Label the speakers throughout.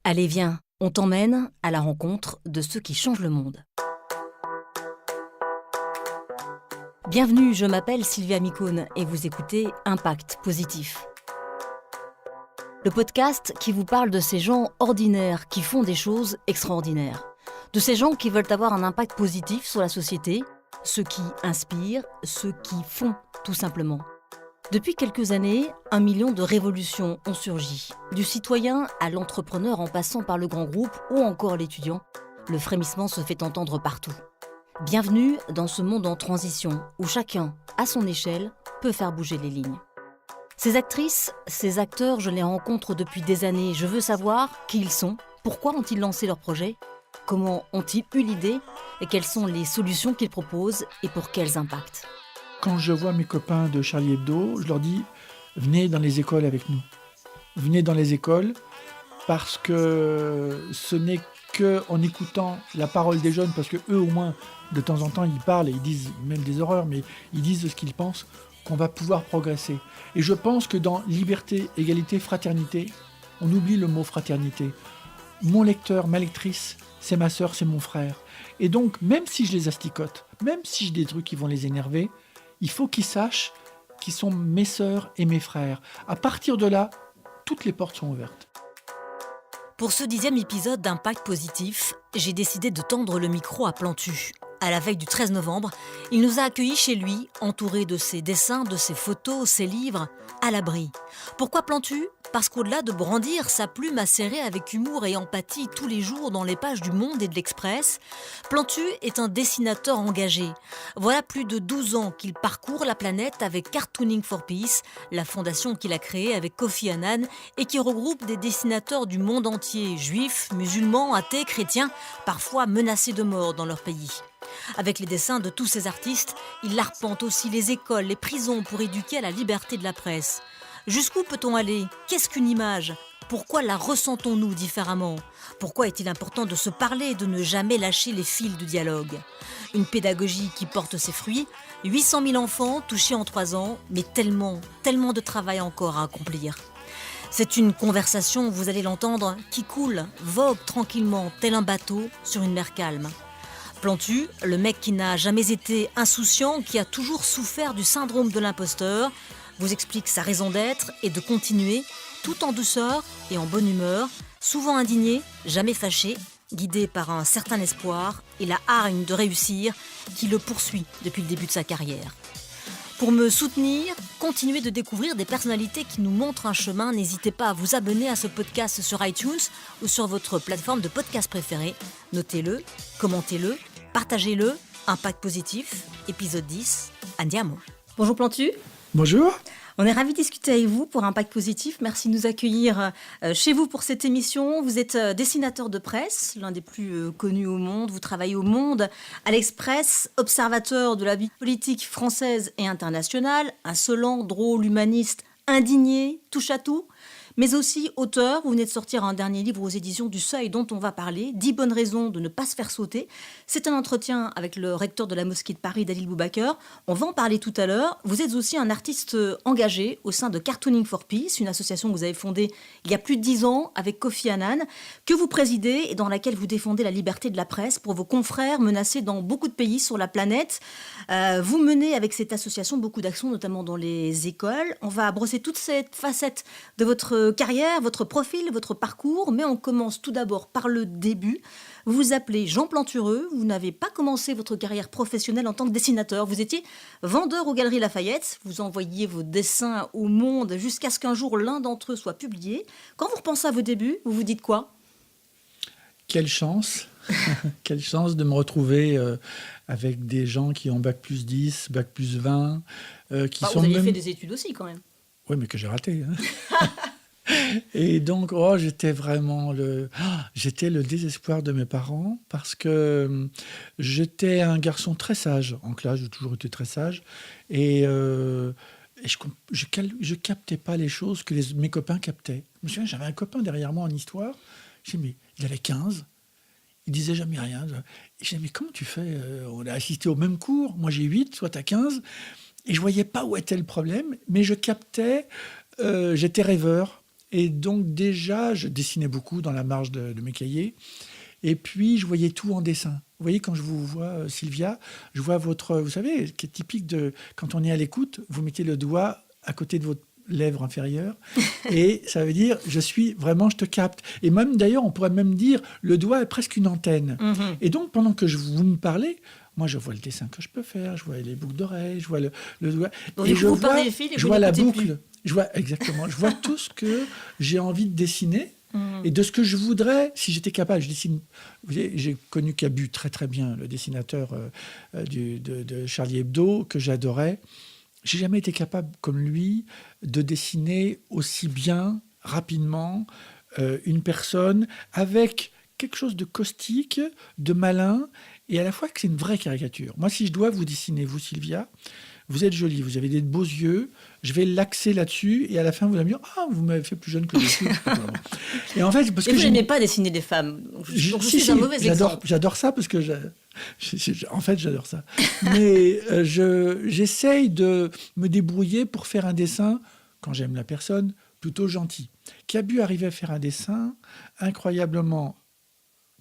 Speaker 1: Allez, viens, on t'emmène à la rencontre de ceux qui changent le monde. Bienvenue, je m'appelle Sylvia Mikoun et vous écoutez Impact Positif. Le podcast qui vous parle de ces gens ordinaires qui font des choses extraordinaires. De ces gens qui veulent avoir un impact positif sur la société, ceux qui inspirent, ceux qui font, tout simplement. Depuis quelques années, 1 million de révolutions ont surgi. Du citoyen à l'entrepreneur en passant par le grand groupe ou encore l'étudiant, le frémissement se fait entendre partout. Bienvenue dans ce monde en transition où chacun, à son échelle, peut faire bouger les lignes. Ces actrices, ces acteurs, je les rencontre depuis des années. Je veux savoir qui ils sont, pourquoi ont-ils lancé leur projet, comment ont-ils eu l'idée et quelles sont les solutions qu'ils proposent et pour quels impacts.
Speaker 2: Quand je vois mes copains de Charlie Hebdo, je leur dis « Venez dans les écoles avec nous. Venez dans les écoles parce que ce n'est qu'en écoutant la parole des jeunes, parce qu'eux au moins, de temps en temps, ils parlent et ils disent même des horreurs, mais ils disent ce qu'ils pensent, qu'on va pouvoir progresser. Et je pense que dans liberté, égalité, fraternité, on oublie le mot fraternité. Mon lecteur, ma lectrice, c'est ma sœur, c'est mon frère. Et donc, même si je les asticote, même si j'ai des trucs qui vont les énerver, il faut qu'ils sachent qu'ils sont mes sœurs et mes frères. À partir de là, toutes les portes sont ouvertes.
Speaker 1: Pour ce 10e épisode d'Impact Positif, j'ai décidé de tendre le micro à Plantu. À la veille du 13 novembre, il nous a accueillis chez lui, entouré de ses dessins, de ses photos, ses livres, à l'abri. Pourquoi Plantu ? Parce qu'au-delà de brandir sa plume acérée avec humour et empathie tous les jours dans les pages du Monde et de l'Express, Plantu est un dessinateur engagé. Voilà plus de 12 ans qu'il parcourt la planète avec Cartooning for Peace, la fondation qu'il a créée avec Kofi Annan et qui regroupe des dessinateurs du monde entier, juifs, musulmans, athées, chrétiens, parfois menacés de mort dans leur pays. Avec les dessins de tous ces artistes, il arpente aussi les écoles, les prisons pour éduquer à la liberté de la presse. Jusqu'où peut-on aller ? Qu'est-ce qu'une image ? Pourquoi la ressentons-nous différemment ? Pourquoi est-il important de se parler et de ne jamais lâcher les fils du dialogue ? Une pédagogie qui porte ses fruits, 800 000 enfants touchés en 3 ans, mais tellement de travail encore à accomplir. C'est une conversation, vous allez l'entendre, qui coule, vogue tranquillement, tel un bateau sur une mer calme. Plantu, le mec qui n'a jamais été insouciant, qui a toujours souffert du syndrome de l'imposteur, vous explique sa raison d'être et de continuer, tout en douceur et en bonne humeur, souvent indigné, jamais fâché, guidé par un certain espoir et la hargne de réussir qui le poursuit depuis le début de sa carrière. Pour me soutenir, continuez de découvrir des personnalités qui nous montrent un chemin. N'hésitez pas à vous abonner à ce podcast sur iTunes ou sur votre plateforme de podcast préférée. Notez-le, commentez-le, partagez-le. Impact Positif, épisode 10, andiamo. Bonjour Plantu.
Speaker 2: Bonjour.
Speaker 1: On est ravis de discuter avec vous pour Impact Positif. Merci de nous accueillir chez vous pour cette émission. Vous êtes dessinateur de presse, l'un des plus connus au monde. Vous travaillez au Monde, à l'Express, observateur de la vie politique française et internationale, insolent, drôle, humaniste, indigné, touche à tout. Mais aussi auteur, vous venez de sortir un dernier livre aux éditions du Seuil dont on va parler, 10 bonnes raisons de ne pas se faire sauter. C'est un entretien avec le recteur de la mosquée de Paris, Dalil Boubaker. On va en parler tout à l'heure. Vous êtes aussi un artiste engagé au sein de Cartooning for Peace, une association que vous avez fondée il y a plus de 10 ans avec Kofi Annan, que vous présidez et dans laquelle vous défendez la liberté de la presse pour vos confrères menacés dans beaucoup de pays sur la planète. Vous menez avec cette association beaucoup d'actions, notamment dans les écoles. On va brosser toute cette facette de votre carrière, votre profil, votre parcours, mais on commence tout d'abord par le début. Vous vous appelez Jean Plantureux, vous n'avez pas commencé votre carrière professionnelle en tant que dessinateur, vous étiez vendeur aux Galeries Lafayette, vous envoyiez vos dessins au Monde jusqu'à ce qu'un jour l'un d'entre eux soit publié. Quand vous repensez à vos débuts, vous vous dites quoi ?
Speaker 2: Quelle chance quelle chance de me retrouver avec des gens qui ont bac plus 10, bac plus 20. Qui sont
Speaker 1: vous avez
Speaker 2: même...
Speaker 1: fait des études aussi quand même.
Speaker 2: Oui, mais que j'ai raté. Et donc, j'étais vraiment j'étais le désespoir de mes parents parce que j'étais un garçon très sage. En classe, j'ai toujours été très sage. Et je captais pas les choses que mes copains captaient. Je me souviens, j'avais un copain derrière moi en histoire. Je dis, mais il avait 15. Il disait jamais rien. Je dis, mais comment tu fais ? On a assisté au même cours. Moi, j'ai 8, toi, t'as 15. Et je voyais pas où était le problème, mais je captais. J'étais rêveur. Et donc déjà, je dessinais beaucoup dans la marge de mes cahiers. Et puis, je voyais tout en dessin. Vous voyez, quand je vous vois, Sylvia, je vois votre... Vous savez, qui est typique de... Quand on est à l'écoute, vous mettez le doigt à côté de votre lèvre inférieure. Et ça veut dire, je te capte. Et même, d'ailleurs, on pourrait même dire, le doigt est presque une antenne. Et donc, pendant que vous me parlez, moi, je vois le dessin que je peux faire, je vois les boucles d'oreilles, je vois le doigt.
Speaker 1: Donc,
Speaker 2: Et
Speaker 1: je vois des fils et
Speaker 2: je
Speaker 1: vous
Speaker 2: vois la
Speaker 1: n'écoutez
Speaker 2: boucle.
Speaker 1: plus.
Speaker 2: Exactement. Je vois tout ce que j'ai envie de dessiner. Et de ce que je voudrais, si j'étais capable, je dessine. Vous voyez, j'ai connu Cabu très très bien, le dessinateur de Charlie Hebdo, que j'adorais. J'ai jamais été capable, comme lui, de dessiner aussi bien, rapidement, une personne avec quelque chose de caustique, de malin, et à la fois que c'est une vraie caricature. Moi, si je dois vous dessiner, vous, Sylvia, vous êtes jolie, vous avez des beaux yeux, je vais l'axer là-dessus, et à la fin, vous allez me dire « Ah, vous m'avez fait plus jeune que je suis. » Et en fait, parce
Speaker 1: et
Speaker 2: que
Speaker 1: vous n'aimez pas dessiner des femmes. Donc je suis un mauvais exemple.
Speaker 2: J'adore ça, parce que en fait, j'adore ça. Mais j'essaye de me débrouiller pour faire un dessin, quand j'aime la personne, plutôt gentil. Cabu arrivait à faire un dessin incroyablement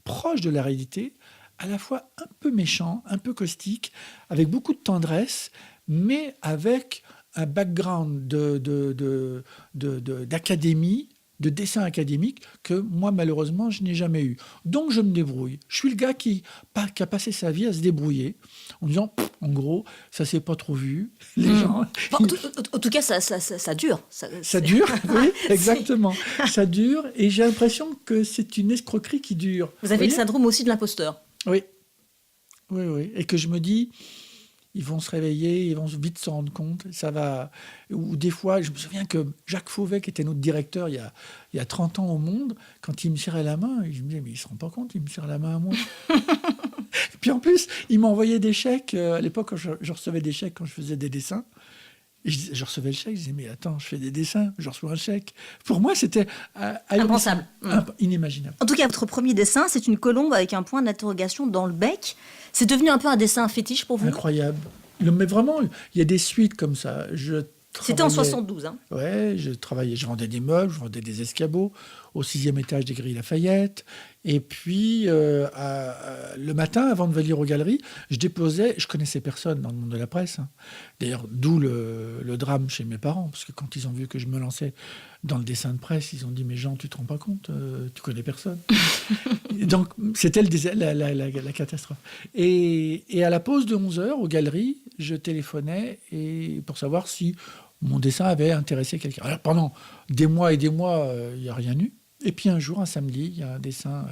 Speaker 2: proche de la réalité, à la fois un peu méchant, un peu caustique, avec beaucoup de tendresse, mais avec un background d'académie, de dessin académique, que moi, malheureusement, je n'ai jamais eu. Donc, je me débrouille. Je suis le gars qui a passé sa vie à se débrouiller, en disant, en gros, ça s'est pas trop vu. Les gens...
Speaker 1: En tout cas, ça dure.
Speaker 2: Ça dure, oui, exactement. Ça dure, et j'ai l'impression que c'est une escroquerie qui dure.
Speaker 1: Vous avez le syndrome aussi de l'imposteur.
Speaker 2: Oui. Et que je me dis, ils vont se réveiller, ils vont vite se rendre compte, ça va... Ou des fois, je me souviens que Jacques Fauvet, qui était notre directeur il y a 30 ans au Monde, quand il me serrait la main, je me disais, mais il ne se rend pas compte, il me serre la main à moi. Et puis en plus, il m'envoyait des chèques, à l'époque, quand je recevais des chèques quand je faisais des dessins, et je recevais le chèque, je disais, mais attends, je fais des dessins, je reçois un chèque. Pour moi, c'était
Speaker 1: impensable.
Speaker 2: Inimaginable.
Speaker 3: En tout cas, votre premier dessin, c'est une colombe avec un point d'interrogation dans le bec.
Speaker 1: C'est devenu un peu un dessin fétiche pour vous?
Speaker 2: Incroyable. Mais vraiment, il y a des suites comme ça.
Speaker 1: C'était en 72, hein?
Speaker 2: Ouais, je vendais des meubles, je vendais des escabeaux au 6e étage des Grilles Lafayette. Et puis, le matin, avant de venir aux galeries, je connaissais personne dans le monde de la presse. Hein. D'ailleurs, d'où le drame chez mes parents, parce que quand ils ont vu que je me lançais dans le dessin de presse, ils ont dit « Mais Jean, tu te rends pas compte, tu connais personne. » Donc, c'était la catastrophe. Et à la pause de 11h, aux galeries, je téléphonais pour savoir si mon dessin avait intéressé quelqu'un. Alors, pendant des mois et des mois, il n'y a rien eu. Et puis un jour, un samedi, il y a un dessin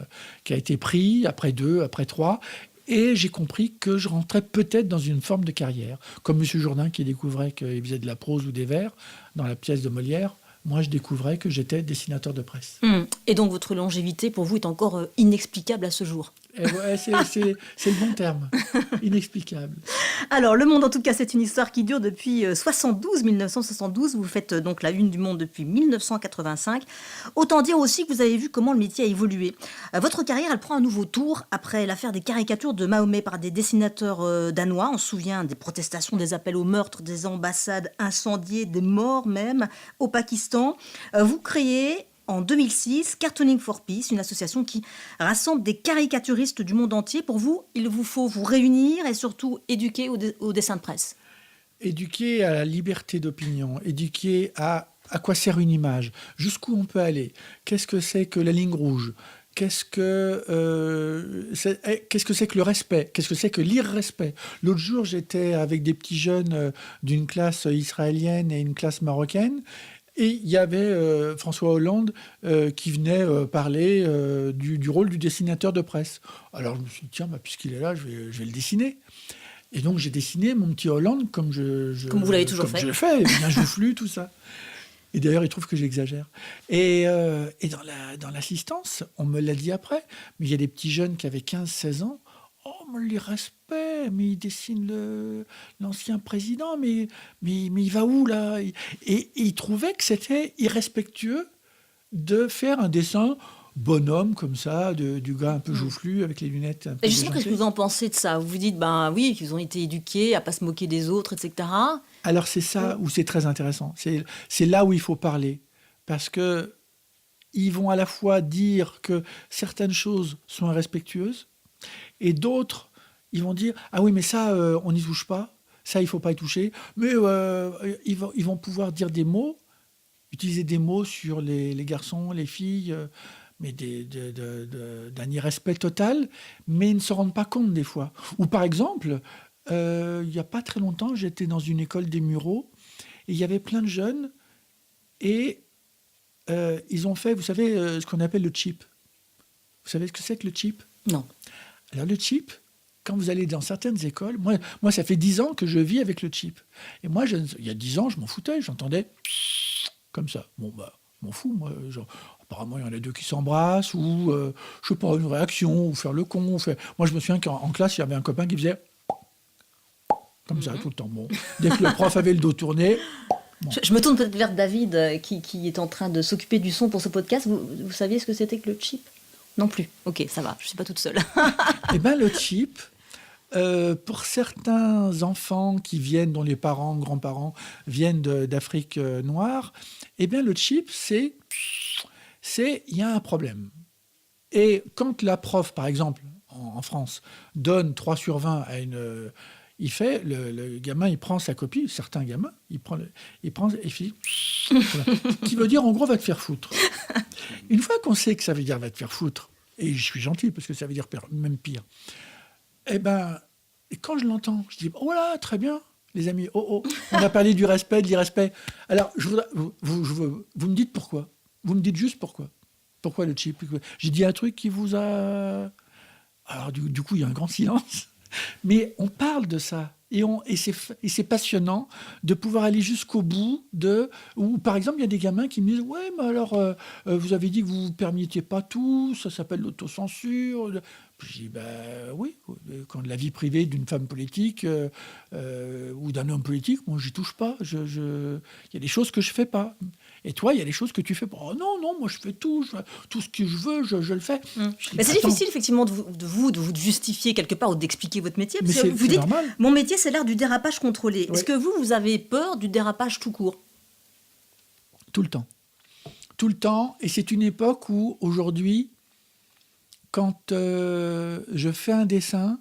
Speaker 2: qui a été pris, après 2, après 3, et j'ai compris que je rentrais peut-être dans une forme de carrière. Comme M. Jourdain qui découvrait qu'il faisait de la prose ou des vers dans la pièce de Molière, moi je découvrais que j'étais dessinateur de presse.
Speaker 1: Et donc votre longévité, pour vous, est encore inexplicable à ce jour?
Speaker 2: Ouais, c'est le bon terme, inexplicable.
Speaker 3: Alors, Le Monde, en tout cas, c'est une histoire qui dure depuis 1972. Vous faites donc la une du Monde depuis 1985. Autant dire aussi que vous avez vu comment le métier a évolué. Votre carrière, elle prend un nouveau tour après l'affaire des caricatures de Mahomet par des dessinateurs danois. On se souvient des protestations, des appels au meurtre, des ambassades incendiées, des morts même au Pakistan. Vous créez en 2006, Cartooning for Peace, une association qui rassemble des caricaturistes du monde entier. Pour vous, il vous faut vous réunir et surtout éduquer au dessin de presse.
Speaker 2: Éduquer à la liberté d'opinion, éduquer à quoi sert une image, jusqu'où on peut aller, qu'est-ce que c'est que la ligne rouge, qu'est-ce que c'est que le respect, qu'est-ce que c'est que l'irrespect. L'autre jour, j'étais avec des petits jeunes d'une classe israélienne et une classe marocaine. Et il y avait François Hollande qui venait parler du rôle du dessinateur de presse. Alors je me suis dit, tiens, puisqu'il est là, je vais le dessiner. Et donc j'ai dessiné mon petit Hollande comme
Speaker 1: vous l'avez toujours fait.
Speaker 2: Je le fais, bien joufflu, tout ça. Et d'ailleurs, il trouve que j'exagère. Et dans l'assistance, on me l'a dit après, mais il y a des petits jeunes qui avaient 15-16 ans. Oh, mais l'irrespect, mais il dessine l'ancien président, mais il va où, là? Et il trouvait que c'était irrespectueux de faire un dessin bonhomme, comme ça, du gars un peu joufflu, avec les lunettes un peu
Speaker 1: Et justement, qu'est-ce que vous en pensez de ça? Vous vous dites, oui, qu'ils ont été éduqués à ne pas se moquer des autres, etc.
Speaker 2: Alors, c'est ça où c'est très intéressant. C'est là où il faut parler. Parce que ils vont à la fois dire que certaines choses sont irrespectueuses, et d'autres, ils vont dire « Ah oui, mais ça, on n'y touche pas, ça, il ne faut pas y toucher ». Mais ils vont pouvoir dire des mots, utiliser des mots sur les garçons, les filles, mais d'un irrespect total, mais ils ne se rendent pas compte des fois. Ou par exemple, il n'y a pas très longtemps, j'étais dans une école des Mureaux, et il y avait plein de jeunes, et ils ont fait, vous savez, ce qu'on appelle le chip. Vous savez ce que c'est que le chip ?
Speaker 3: Non.
Speaker 2: Alors le chip, quand vous allez dans certaines écoles, moi ça fait 10 ans que je vis avec le chip. Et moi, il y a 10 ans, je m'en foutais, j'entendais comme ça. Bon, m'en fous, moi. Apparemment, il y en a deux qui s'embrassent, ou, je sais pas, une réaction, ou faire le con. Moi, je me souviens qu'en classe, il y avait un copain qui faisait comme ça tout le temps. Bon, dès que le prof avait le dos tourné... Bon.
Speaker 3: Je me tourne peut-être vers David, qui est en train de s'occuper du son pour ce podcast. Vous saviez ce que c'était que le chip ? Non plus. Ok, ça va, je ne suis pas toute seule.
Speaker 2: Eh bien, le chip, pour certains enfants qui viennent, dont les parents, grands-parents viennent d'Afrique noire, eh bien, le chip, il y a un problème. Et quand la prof, par exemple, en France, donne 3 sur 20 à une... le gamin, il prend sa copie, certains gamins, il prend et il fait... Voilà. Qui veut dire, en gros, va te faire foutre. Une fois qu'on sait que ça veut dire va te faire foutre, et je suis gentil parce que ça veut dire même pire, eh ben, et quand je l'entends, je dis, oh là, très bien, les amis, on a parlé du respect, de l'irrespect. Alors, vous me dites pourquoi. Vous me dites juste pourquoi. Pourquoi le chip ? J'ai dit un truc qui vous a... Alors, du coup, il y a un grand silence. Mais on parle de ça. Et c'est passionnant de pouvoir aller jusqu'au bout de... Ou par exemple, il y a des gamins qui me disent « Ouais, mais alors, vous avez dit que vous ne vous permettiez pas tout, ça s'appelle l'autocensure. » Je dis « Oui, quand la vie privée d'une femme politique ou d'un homme politique, moi, j'y touche pas. Il y a des choses que je fais pas. Et toi, il y a des choses que tu fais pas. Oh, non, moi, je fais tout. Tout ce que je veux, je le fais. »
Speaker 3: Mais c'est difficile, effectivement, de vous justifier quelque part ou d'expliquer votre métier.
Speaker 2: Mais
Speaker 3: Parce que vous dites,
Speaker 2: normal.
Speaker 3: Mon métier, c'est l'art du dérapage contrôlé.
Speaker 2: Oui.
Speaker 3: Est-ce que vous avez peur du dérapage tout court ?
Speaker 2: Tout le temps. Tout le temps. Et c'est une époque où, aujourd'hui, quand je fais un dessin,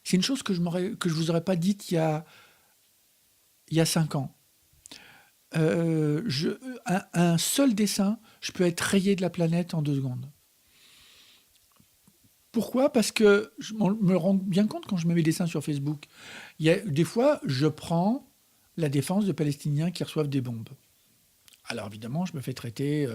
Speaker 2: c'est une chose que je vous aurais pas dite il y a 5 ans. Un seul dessin, je peux être rayé de la planète en 2 secondes. Pourquoi ? Parce que je me rends bien compte quand je mets mes dessins sur Facebook. Des fois, je prends la défense de Palestiniens qui reçoivent des bombes. Alors évidemment, je me fais traiter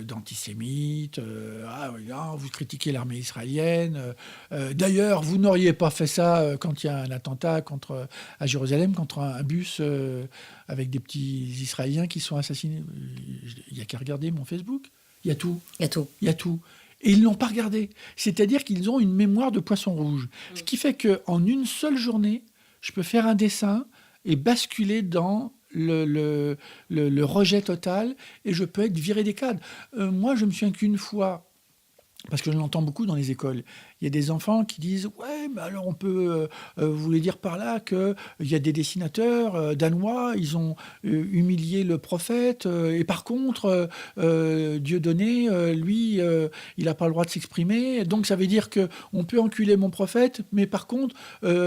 Speaker 2: d'antisémite. Vous critiquez l'armée israélienne. D'ailleurs, vous n'auriez pas fait ça quand il y a un attentat à Jérusalem contre un bus avec des petits Israéliens qui sont assassinés. Il n'y a qu'à regarder mon Facebook. Il y a tout.
Speaker 3: Il y a tout.
Speaker 2: Il y a tout. Et ils ne l'ont pas regardé. C'est-à-dire qu'ils ont une mémoire de poisson rouge. Ce qui fait qu'en une seule journée, je peux faire un dessin et basculer dans le rejet total, et je peux être viré des cadres. Moi, je me souviens qu'une fois, parce que je l'entends beaucoup dans les écoles, il y a des enfants qui disent « Ouais, mais alors on peut vous voulez dire par là qu'il y a des dessinateurs danois, ils ont humilié le prophète, et par contre, Dieudonné, lui, il n'a pas le droit de s'exprimer, donc ça veut dire qu'on peut enculer mon prophète, mais par contre,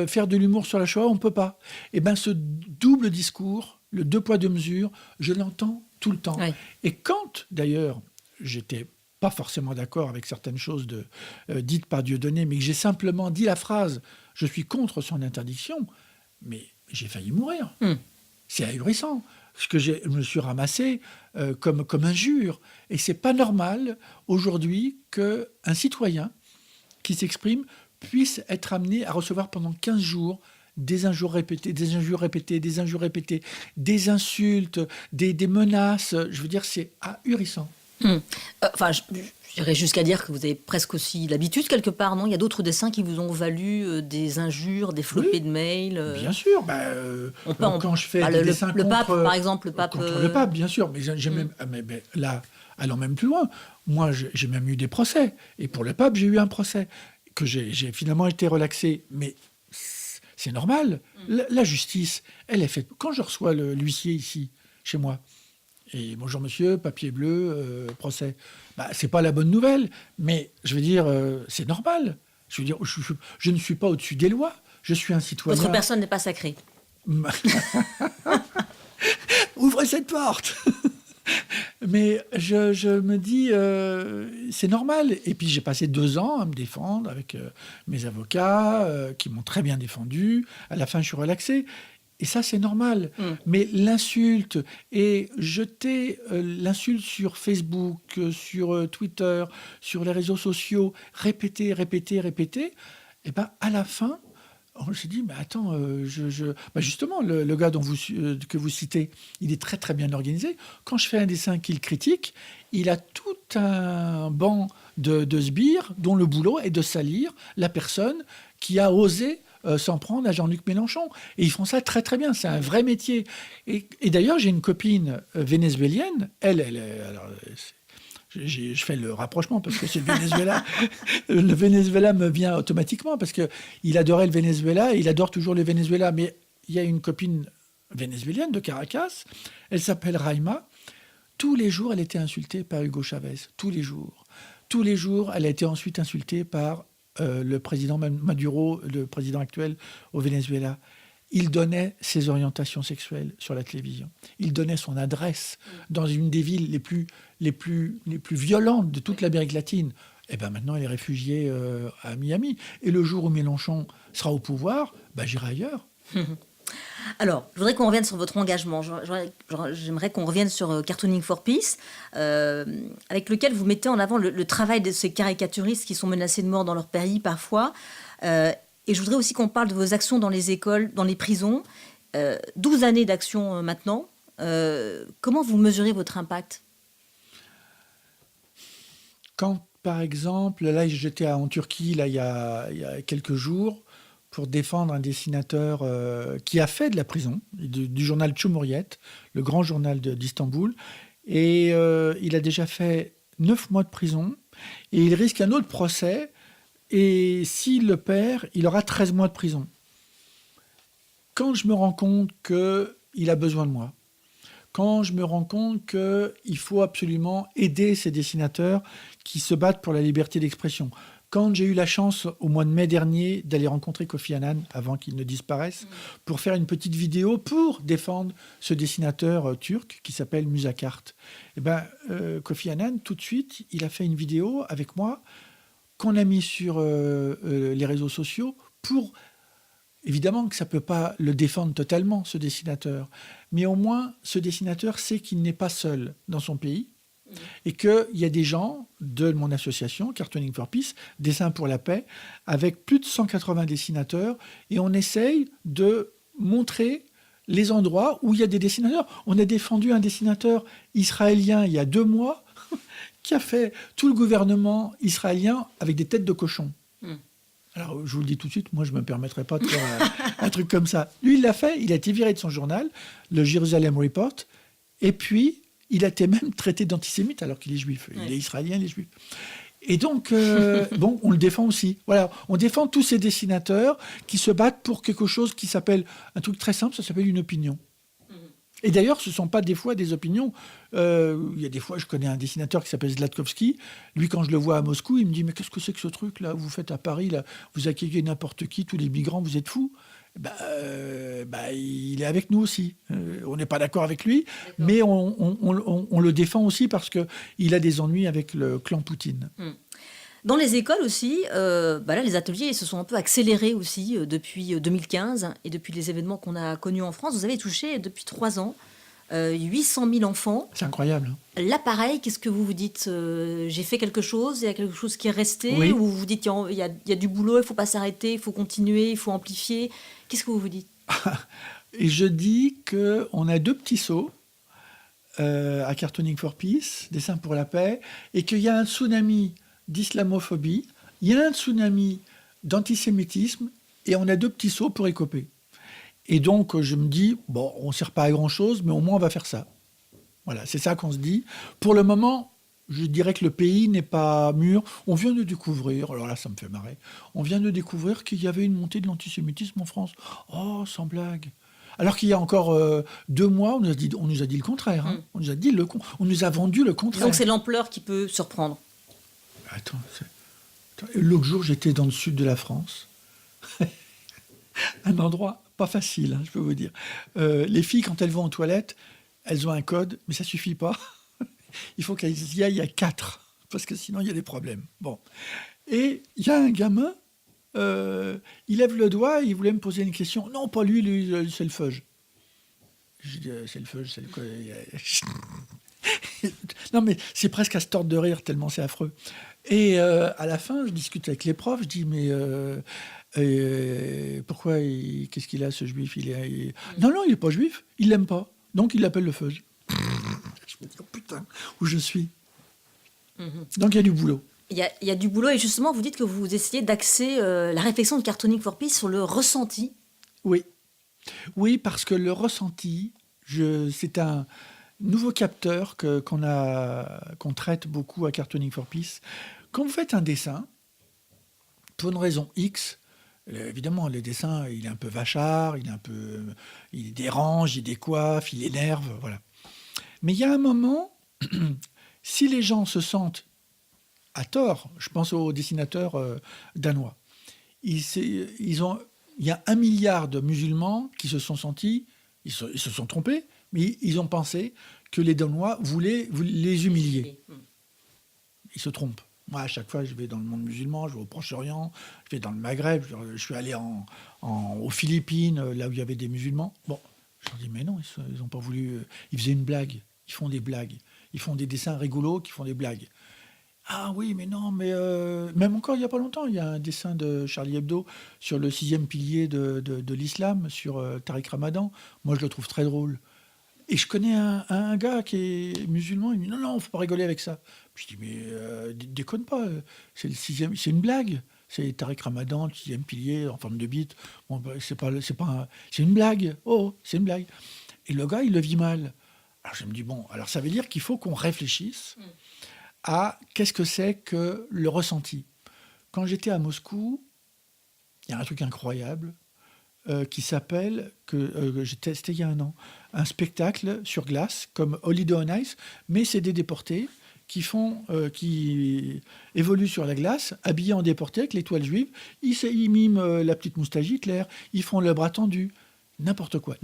Speaker 2: faire de l'humour sur la Shoah, on ne peut pas. » Eh bien, ce double discours, le 2 poids 2 mesures, je l'entends tout le temps.
Speaker 3: Oui.
Speaker 2: Et quand, d'ailleurs, j'étais pas forcément d'accord avec certaines choses dites par Dieudonné, mais que j'ai simplement dit la phrase « je suis contre son interdiction », mais j'ai failli mourir. C'est ahurissant. Ce que je me suis ramassé comme injure. Et c'est pas normal, aujourd'hui, qu'un citoyen qui s'exprime puisse être amené à recevoir pendant 15 jours des injures répétées, des injures répétées, des injures répétées, des insultes, des menaces. Je veux dire, c'est ahurissant.
Speaker 3: Enfin, j'irais jusqu'à dire que vous avez presque aussi l'habitude quelque part, non ? Il y a d'autres dessins qui vous ont valu des injures, des flopées de mails.
Speaker 2: Bien sûr. Quand je fais des dessins
Speaker 3: le pape, par exemple, le pape.
Speaker 2: Contre le pape, bien sûr. Mais j'ai même là, allant même plus loin. Moi, j'ai même eu des procès. Et pour le pape, j'ai eu un procès que j'ai finalement été relaxé. Mais c'est normal. La justice, elle est faite. Quand je reçois l'huissier ici, chez moi, Et bonjour monsieur, papier bleu, procès. C'est pas la bonne nouvelle, mais je veux dire, c'est normal. Je veux dire, je ne suis pas au-dessus des lois. Je suis un citoyen.
Speaker 3: Votre personne n'est pas sacrée.
Speaker 2: Ouvrez cette porte. Mais je me dis, c'est normal. Et puis j'ai passé 2 ans à me défendre avec mes avocats qui m'ont très bien défendu. À la fin, je suis relaxé. Et ça, c'est normal. Mais l'insulte et jeter l'insulte sur Facebook, sur Twitter, sur les réseaux sociaux, répéter, et ben à la fin, on s'est dit, mais attends, justement, le gars que vous citez, il est très très bien organisé. Quand je fais un dessin qu'il critique, il a tout un banc de sbires dont le boulot est de salir la personne qui a osé s'en prendre à Jean-Luc Mélenchon. Et ils font ça très très bien, c'est un vrai métier. Et d'ailleurs, j'ai une copine vénézuélienne, alors, je fais le rapprochement parce que c'est le Venezuela. Le Venezuela me vient automatiquement parce qu'il adorait le Venezuela et il adore toujours le Venezuela. Mais il y a une copine vénézuélienne de Caracas, elle s'appelle Raima. Tous les jours, elle était insultée par Hugo Chavez. Tous les jours. Tous les jours, elle a été ensuite insultée par le président Maduro, le président actuel au Venezuela. Il donnait ses orientations sexuelles sur la télévision. Il donnait son adresse dans une des villes les plus violentes de toute l'Amérique latine. Et bien maintenant, elle est réfugiée à Miami. Et le jour où Mélenchon sera au pouvoir, j'irai ailleurs.
Speaker 3: Alors, je voudrais qu'on revienne sur votre engagement. J'aimerais qu'on revienne sur Cartooning for Peace, avec lequel vous mettez en avant le travail de ces caricaturistes qui sont menacés de mort dans leur pays parfois. Et je voudrais aussi qu'on parle de vos actions dans les écoles, dans les prisons. 12 années d'action maintenant. Comment vous mesurez votre impact ?
Speaker 2: Quand, par exemple, là, j'étais en Turquie il y a quelques jours pour défendre un dessinateur qui a fait de la prison, du journal Cumhuriyet, le grand journal d'Istanbul. Et il a déjà fait 9 mois de prison. Et il risque un autre procès. Et s'il le perd, il aura 13 mois de prison. Quand je me rends compte qu'il a besoin de moi, quand je me rends compte qu'il faut absolument aider ces dessinateurs qui se battent pour la liberté d'expression, quand j'ai eu la chance au mois de mai dernier d'aller rencontrer Kofi Annan avant qu'il ne disparaisse pour faire une petite vidéo pour défendre ce dessinateur turc qui s'appelle Musakart, Kofi Annan, tout de suite, il a fait une vidéo avec moi qu'on a mis sur les réseaux sociaux pour, évidemment que ça ne peut pas le défendre totalement, ce dessinateur, mais au moins ce dessinateur sait qu'il n'est pas seul dans son pays et qu'il y a des gens de mon association, Cartooning for Peace, Dessin pour la paix, avec plus de 180 dessinateurs, et on essaye de montrer les endroits où il y a des dessinateurs. On a défendu un dessinateur israélien il y a 2 mois, qui a fait tout le gouvernement israélien avec des têtes de cochon. Alors, je vous le dis tout de suite, moi, je ne me permettrai pas de faire un truc comme ça. Lui, il l'a fait, il a été viré de son journal, le Jerusalem Report, et puis, il a été même traité d'antisémite alors qu'il est juif. Il est israélien, il est juif. Et donc, on le défend aussi. Voilà, on défend tous ces dessinateurs qui se battent pour quelque chose qui s'appelle, un truc très simple, ça s'appelle une opinion. Et d'ailleurs, ce ne sont pas des fois des opinions. Il y a des fois, je connais un dessinateur qui s'appelle Zlatkovski. Lui, quand je le vois à Moscou, il me dit « Mais qu'est-ce que c'est que ce truc-là ? Vous faites à Paris, là, vous accueillez n'importe qui, tous les migrants, vous êtes fous ?» il est avec nous aussi. On n'est pas d'accord avec lui, mais on le défend aussi parce qu'il a des ennuis avec le clan Poutine.
Speaker 3: Dans les écoles aussi, là, les ateliers se sont un peu accélérés aussi depuis 2015 et depuis les événements qu'on a connus en France. Vous avez touché depuis 3 ans 800 000 enfants.
Speaker 2: C'est incroyable.
Speaker 3: Là, pareil, qu'est-ce que vous vous dites ? J'ai fait quelque chose, il y a quelque chose qui est resté,
Speaker 2: oui.
Speaker 3: Ou vous vous dites il y a du boulot, il ne faut pas s'arrêter, il faut continuer, il faut amplifier. Qu'est-ce que vous vous dites ?
Speaker 2: Et je dis qu'on a 2 petits sauts à Cartooning for Peace, Dessin pour la paix, et qu'il y a un tsunami d'islamophobie, il y a un tsunami d'antisémitisme, et on a 2 petits sauts pour écoper. Et donc, je me dis, on ne sert pas à grand-chose, mais au moins, on va faire ça. Voilà, c'est ça qu'on se dit. Pour le moment, je dirais que le pays n'est pas mûr. On vient de découvrir, alors là, ça me fait marrer, on vient de découvrir qu'il y avait une montée de l'antisémitisme en France. Oh, sans blague. Alors qu'il y a encore 2 mois, on nous a dit le contraire. Hein. On nous a vendu le contraire.
Speaker 3: Donc c'est l'ampleur qui peut surprendre.
Speaker 2: Attends, l'autre jour, j'étais dans le sud de la France. Un endroit pas facile, hein, je peux vous dire. Les filles, quand elles vont aux toilettes, elles ont un code, mais ça suffit pas. Il faut qu'elles y aillent à 4, parce que sinon, il y a des problèmes. Bon. Et il y a un gamin, il lève le doigt, il voulait me poser une question. Non, pas lui, c'est le feuge. Je dis, c'est le feuge, c'est le... Non, mais c'est presque à se tordre de rire, tellement c'est affreux. Et à la fin, je discute avec les profs, je dis, mais pourquoi, qu'est-ce qu'il a, ce juif? Non, il n'est pas juif, il l'aime pas, donc il l'appelle le feuge. Je me dis, oh putain, où je suis. Donc il y a du boulot.
Speaker 3: Il y a du boulot, et justement, vous dites que vous essayez d'axer la réflexion de Cartooning for Peace sur le ressenti.
Speaker 2: Oui, parce que le ressenti, c'est un nouveau capteur qu'on traite beaucoup à Cartooning for Peace. Quand vous faites un dessin, pour une raison X, évidemment, le dessin, il est un peu vachard, il dérange, il décoiffe, il énerve, voilà. Mais il y a un moment, si les gens se sentent à tort, je pense aux dessinateurs danois, il y a 1 milliard de musulmans qui se sont sentis, ils se sont trompés, mais ils ont pensé que les Danois voulaient les humilier. Ils se trompent. Moi, à chaque fois, je vais dans le monde musulman, je vais au Proche-Orient, je vais dans le Maghreb, je suis allé aux Philippines, là où il y avait des musulmans. Bon, je leur dis, mais non, ils n'ont pas voulu... Ils faisaient une blague, ils font des blagues. Ils font des dessins rigolos qui font des blagues. Ah oui, mais non, mais... Même encore, il n'y a pas longtemps, il y a un dessin de Charlie Hebdo sur le 6e pilier de l'islam, sur Tariq Ramadan. Moi, je le trouve très drôle. Et je connais un gars qui est musulman, il me dit non, il ne faut pas rigoler avec ça. Puis je dis, mais déconne pas, c'est une blague. C'est Tariq Ramadan, le 6e pilier, en forme de bite. Bon, c'est une blague. Oh, c'est une blague. Et le gars, il le vit mal. Alors je me dis, bon, alors ça veut dire qu'il faut qu'on réfléchisse à qu'est-ce que c'est que le ressenti. Quand j'étais à Moscou, il y a un truc incroyable qui s'appelle, j'ai testé il y a 1 an, un spectacle sur glace, comme Holiday on Ice, mais c'est des déportés qui évoluent sur la glace, habillés en déportés avec l'étoile juive. Ils miment la petite moustache Hitler, ils font le bras tendu, n'importe quoi.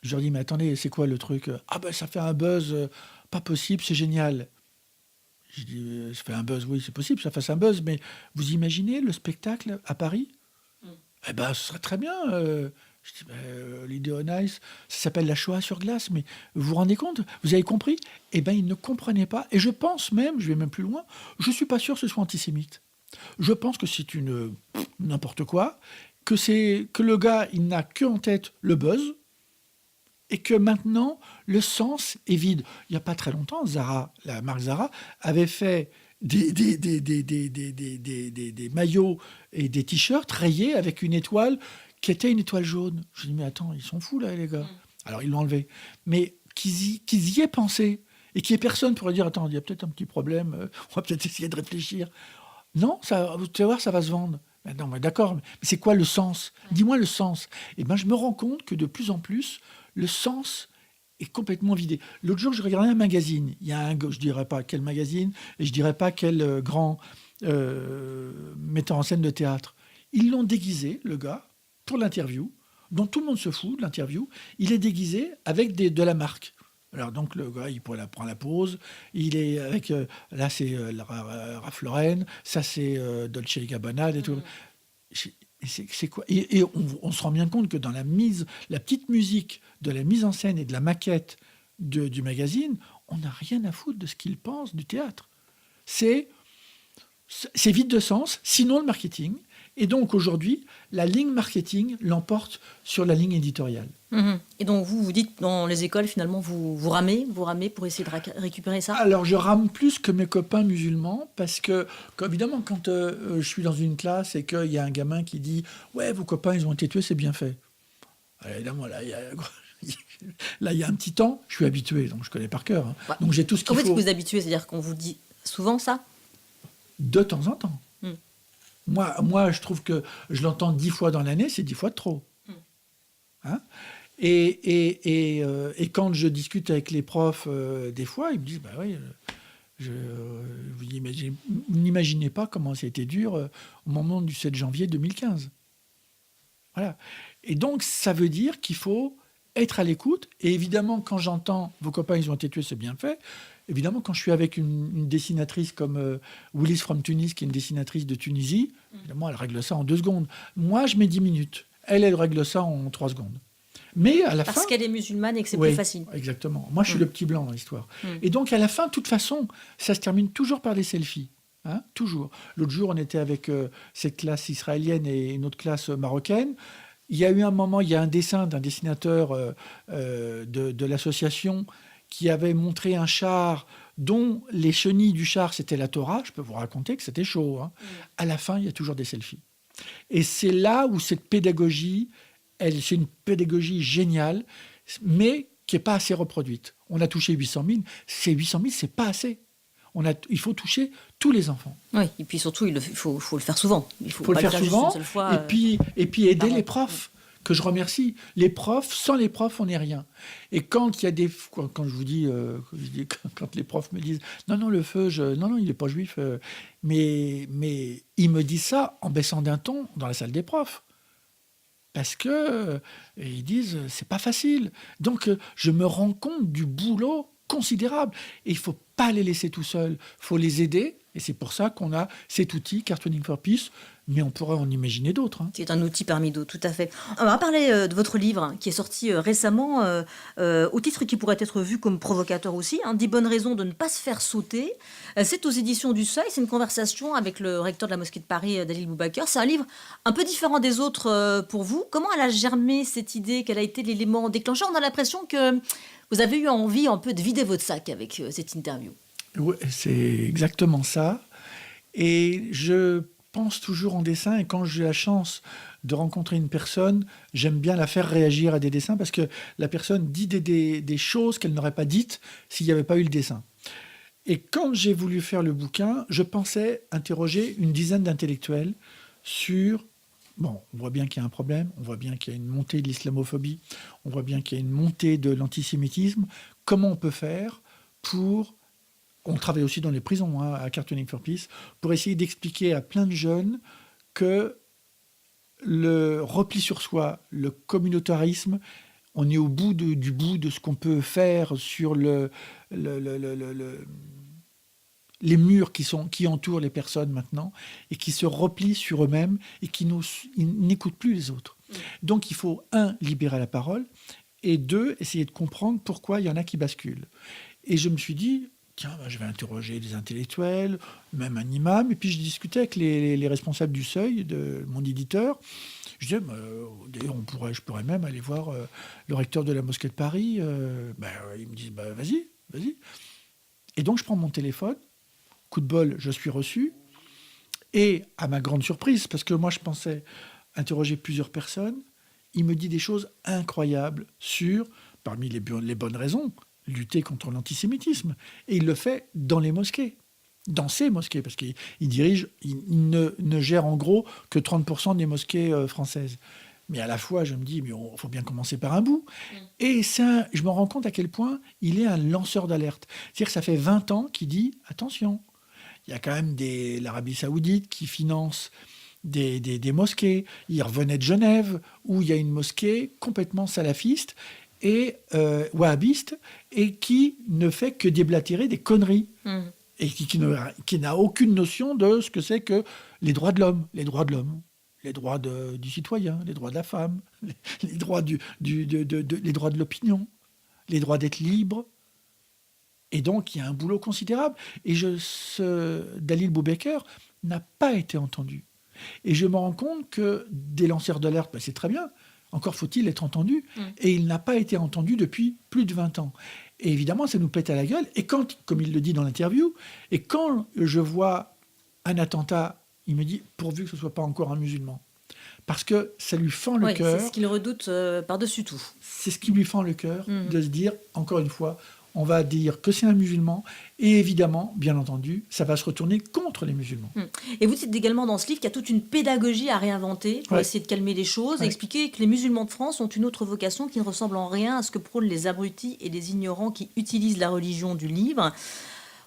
Speaker 2: Je leur dis, mais attendez, c'est quoi le truc? Ah ben ça fait un buzz, pas possible, c'est génial. Je dis, ça fait un buzz, oui, c'est possible, ça fasse un buzz, mais vous imaginez le spectacle à Paris? Eh ben, ce serait très bien. Je dis, l'idée on Ice, ça s'appelle la Shoah sur glace, mais vous vous rendez compte? Vous avez compris? Eh bien, ils ne comprenaient pas. Et je pense même, je vais même plus loin, je ne suis pas sûr que ce soit antisémite. Je pense que c'est n'importe quoi, que le gars, il n'a que en tête le buzz, et que maintenant, le sens est vide. Il n'y a pas très longtemps, la marque Zara avait fait des maillots et des t-shirts rayés avec une étoile qui était une étoile jaune. Je dis, mais attends, ils sont fous là, les gars. Alors, ils l'ont enlevé. Mais qu'ils y aient pensé et qu'il n'y ait personne pour dire, attends, il y a peut-être un petit problème, on va peut-être essayer de réfléchir. Non, vous allez voir, ça va se vendre. Mais non, mais d'accord, mais c'est quoi le sens? Dis-moi le sens. Et ben, je me rends compte que de plus en plus, le sens est complètement vidé. L'autre jour, je regardais un magazine. Il y a je ne dirais pas quel magazine, et je ne dirais pas quel grand metteur en scène de théâtre. Ils l'ont déguisé, le gars, pour l'interview, dont tout le monde se fout de l'interview. Il est déguisé avec de la marque. Alors donc, le gars, il prend la pose. Il est avec... là, c'est Ralph Lauren. Ça, c'est Dolce & Gabbana et tout. C'est quoi? Et on se rend bien compte que dans la petite musique de la mise en scène et de la maquette du magazine, on n'a rien à foutre de ce qu'ils pensent du théâtre. C'est vide de sens, sinon le marketing. Et donc aujourd'hui, la ligne marketing l'emporte sur la ligne éditoriale.
Speaker 3: Et donc vous dites dans les écoles, finalement, vous ramez pour essayer de récupérer ça?
Speaker 2: Alors je rame plus que mes copains musulmans, parce que évidemment, quand je suis dans une classe et qu'il y a un gamin qui dit « Ouais, vos copains, ils ont été tués, c'est bien fait ». Alors évidemment, là, il y a un petit temps, je suis habitué, donc je connais par cœur. Hein.
Speaker 3: Ouais.
Speaker 2: Donc j'ai tout ce qu'il faut.
Speaker 3: En fait, vous êtes habitué, c'est-à-dire qu'on vous dit souvent ça?
Speaker 2: De temps en temps. Moi, je trouve que je l'entends 10 fois dans l'année, c'est 10 fois de trop. Hein. Et quand je discute avec les profs, des fois, ils me disent, bah oui, vous n'imaginez pas comment ça a été dur au moment du 7 janvier 2015. Voilà. Et donc, ça veut dire qu'il faut être à l'écoute. Et évidemment, quand j'entends vos copains, ils ont été tués, c'est bien fait. Évidemment, quand je suis avec une dessinatrice comme Willis from Tunis, qui est une dessinatrice de Tunisie, évidemment, elle règle ça en 2 secondes. Moi, je mets 10 minutes. Elle règle ça en 3 secondes. Mais à la fin...
Speaker 3: Parce qu'elle est musulmane et que c'est
Speaker 2: Oui,
Speaker 3: plus facile.
Speaker 2: Exactement. Moi, je suis le petit blanc dans l'histoire. Et donc, à la fin, de toute façon, ça se termine toujours par des selfies. Hein, toujours. L'autre jour, on était avec cette classe israélienne et une autre classe marocaine. Il y a eu un moment, il y a un dessin d'un dessinateur de l'association qui avait montré un char dont les chenilles du char, c'était la Torah. Je peux vous raconter que c'était chaud. Hein. À la fin, il y a toujours des selfies. Et c'est là où cette pédagogie, c'est une pédagogie géniale, mais qui n'est pas assez reproduite. On a touché 800 000. Ces 800 000, ce n'est pas assez. Il faut toucher tous les enfants.
Speaker 3: Oui, et puis surtout, il faut le faire souvent. Il
Speaker 2: faut le faire souvent, et puis aider les profs, que je remercie. Les profs, sans les profs, on n'est rien. Et quand il y a quand je vous dis, quand les profs me disent « Non, le feu, non, il n'est pas juif. » Mais ils me disent ça en baissant d'un ton dans la salle des profs. Parce que ils disent c'est pas facile. Donc je me rends compte du boulot considérable. Et il faut pas les laisser tout seuls. Il faut les aider. Et c'est pour ça qu'on a cet outil, Cartooning for Peace. Mais on pourrait en imaginer d'autres. Hein.
Speaker 3: C'est un outil parmi d'autres, tout à fait. On va parler de votre livre qui est sorti récemment, au titre qui pourrait être vu comme provocateur aussi, 10 bonnes raisons de ne pas se faire sauter. C'est aux éditions du Seuil, c'est une conversation avec le recteur de la mosquée de Paris, Dalil Boubaker. C'est un livre un peu différent des autres pour vous. Comment elle a germé cette idée? Quel a été l'élément déclencheur? On a l'impression que vous avez eu envie un peu de vider votre sac avec cette interview.
Speaker 2: Oui, c'est exactement ça. Et je pense toujours en dessin, et quand j'ai la chance de rencontrer une personne, j'aime bien la faire réagir à des dessins, parce que la personne dit des choses qu'elle n'aurait pas dites s'il n'y avait pas eu le dessin. Et quand j'ai voulu faire le bouquin, je pensais interroger une dizaine d'intellectuels sur... Bon, on voit bien qu'il y a un problème, on voit bien qu'il y a une montée de l'islamophobie, on voit bien qu'il y a une montée de l'antisémitisme. Comment on peut faire pour... On travaille aussi dans les prisons, à Cartooning for Peace, pour essayer d'expliquer à plein de jeunes que le repli sur soi, le communautarisme, on est au bout du bout de ce qu'on peut faire sur les murs qui entourent les personnes maintenant, et qui se replient sur eux-mêmes et qui n'écoutent plus les autres. Donc il faut, 1, libérer la parole, et 2, essayer de comprendre pourquoi il y en a qui basculent. Et je me suis dit... Tiens, je vais interroger des intellectuels, même un imam. Et puis je discutais avec les responsables du Seuil, de mon éditeur. Je disais, d'ailleurs, je pourrais même aller voir le recteur de la mosquée de Paris. Ils me disent, vas-y. Et donc je prends mon téléphone. Coup de bol, je suis reçu. Et à ma grande surprise, parce que moi je pensais interroger plusieurs personnes, il me dit des choses incroyables sur, parmi les bonnes raisons, lutter contre l'antisémitisme. Et il le fait dans les mosquées, dans ces mosquées, parce qu'il ne gère en gros que 30% des mosquées françaises. Mais à la fois, je me dis, mais il faut bien commencer par un bout. Et je me rends compte à quel point il est un lanceur d'alerte. C'est-à-dire que ça fait 20 ans qu'il dit, attention, il y a quand même l'Arabie Saoudite qui finance des mosquées. Il revenait de Genève, où il y a une mosquée complètement salafiste et wahhabiste, et qui ne fait que déblatérer des conneries, et qui n'a aucune notion de ce que c'est que les droits de l'homme, les droits du citoyen, les droits de la femme, les droits les droits de l'opinion, les droits d'être libre. Et donc, il y a un boulot considérable. Et Dalil Boubaker n'a pas été entendu. Et je me rends compte que des lanceurs d'alerte, c'est très bien. Encore faut-il être entendu. Et il n'a pas été entendu depuis plus de 20 ans. Et évidemment, ça nous pète à la gueule. Et quand, comme il le dit dans l'interview, et quand je vois un attentat, il me dit, pourvu que ce ne soit pas encore un musulman. Parce que ça lui fend le cœur.
Speaker 3: C'est ce qu'il redoute par-dessus tout.
Speaker 2: C'est ce qui lui fend le cœur, de se dire, encore une fois, on va dire que c'est un musulman, et évidemment, bien entendu, ça va se retourner contre les musulmans.
Speaker 3: Et vous dites également dans ce livre qu'il y a toute une pédagogie à réinventer pour essayer de calmer les choses et expliquer que les musulmans de France ont une autre vocation qui ne ressemble en rien à ce que prônent les abrutis et les ignorants qui utilisent la religion du livre.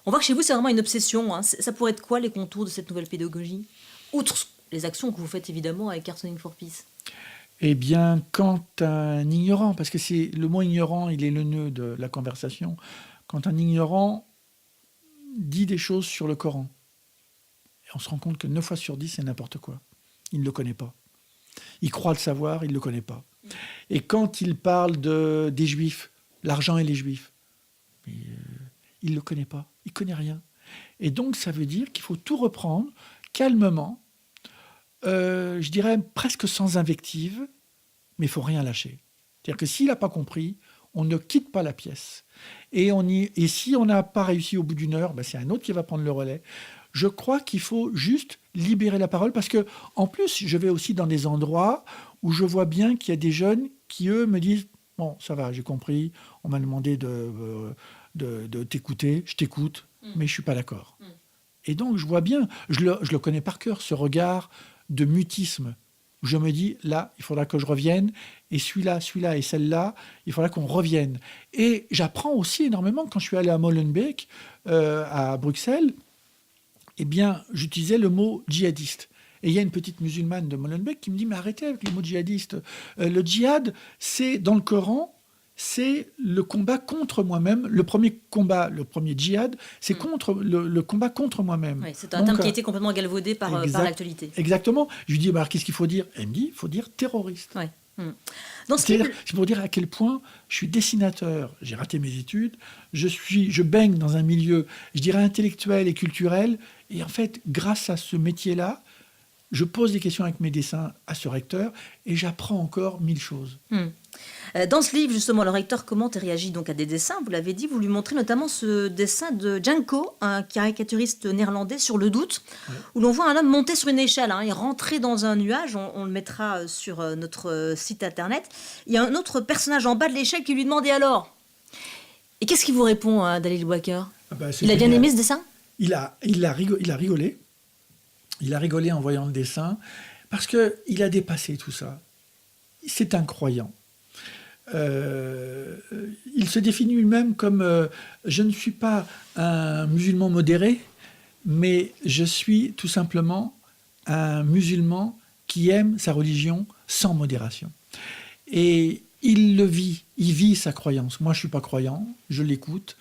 Speaker 3: On voit que chez vous, c'est vraiment une obsession. Hein. Ça pourrait être quoi les contours de cette nouvelle pédagogie ? Outre les actions que vous faites évidemment avec Cartooning for Peace.
Speaker 2: Eh bien, quand un ignorant, parce que c'est le mot ignorant, il est le nœud de la conversation, quand un ignorant dit des choses sur le Coran, et on se rend compte que 9 fois sur 10, c'est n'importe quoi. Il ne le connaît pas. Il croit le savoir, il ne le connaît pas. Et quand il parle des Juifs, l'argent et les Juifs, il ne le connaît pas, il ne connaît rien. Et donc, ça veut dire qu'il faut tout reprendre calmement, je dirais presque sans invective, mais il ne faut rien lâcher. C'est-à-dire que s'il n'a pas compris, on ne quitte pas la pièce. Et si on n'a pas réussi au bout d'une heure, c'est un autre qui va prendre le relais. Je crois qu'il faut juste libérer la parole, parce que en plus, je vais aussi dans des endroits où je vois bien qu'il y a des jeunes qui, eux, me disent « Bon, ça va, j'ai compris, on m'a demandé de t'écouter, je t'écoute, mais je ne suis pas d'accord. » Et donc, je vois bien, je le connais par cœur, ce regard de mutisme, où je me dis, là, il faudra que je revienne, et celui-là et celle-là, il faudra qu'on revienne. Et j'apprends aussi énormément, quand je suis allé à Molenbeek, à Bruxelles, eh bien, j'utilisais le mot djihadiste. Et il y a une petite musulmane de Molenbeek qui me dit, mais arrêtez avec le mot djihadiste. Le djihad, c'est, dans le Coran, c'est le combat contre moi-même. Le premier djihad, c'est contre le combat contre moi-même.
Speaker 3: Oui, c'est un terme qui a été complètement galvaudé par l'actualité.
Speaker 2: Exactement. Je lui dis, alors qu'est-ce qu'il faut dire ? Elle me dit, il faut dire terroriste.
Speaker 3: Oui.
Speaker 2: C'est pour dire à quel point je suis dessinateur. J'ai raté mes études. Je baigne dans un milieu, je dirais, intellectuel et culturel. Et en fait, grâce à ce métier-là, je pose des questions avec mes dessins à ce recteur et j'apprends encore 1000 choses.
Speaker 3: Dans ce livre, justement, le recteur commente et réagit donc à des dessins. Vous l'avez dit, vous lui montrez notamment ce dessin de Janko, un caricaturiste néerlandais, sur le doute, où l'on voit un homme monter sur une échelle et rentrer dans un nuage. On le mettra sur notre site internet. Il y a un autre personnage en bas de l'échelle qui lui demande « Et alors ?» Et qu'est-ce qu'il vous répond, Dalil Walker ? Il a bien aimé ce dessin ?
Speaker 2: Il a rigolé. Il a rigolé en voyant le dessin, parce qu'il a dépassé tout ça. C'est un croyant. Il se définit lui-même comme je ne suis pas un musulman modéré, mais je suis tout simplement un musulman qui aime sa religion sans modération. Et il le vit, il vit sa croyance. Moi, je ne suis pas croyant, je l'écoute.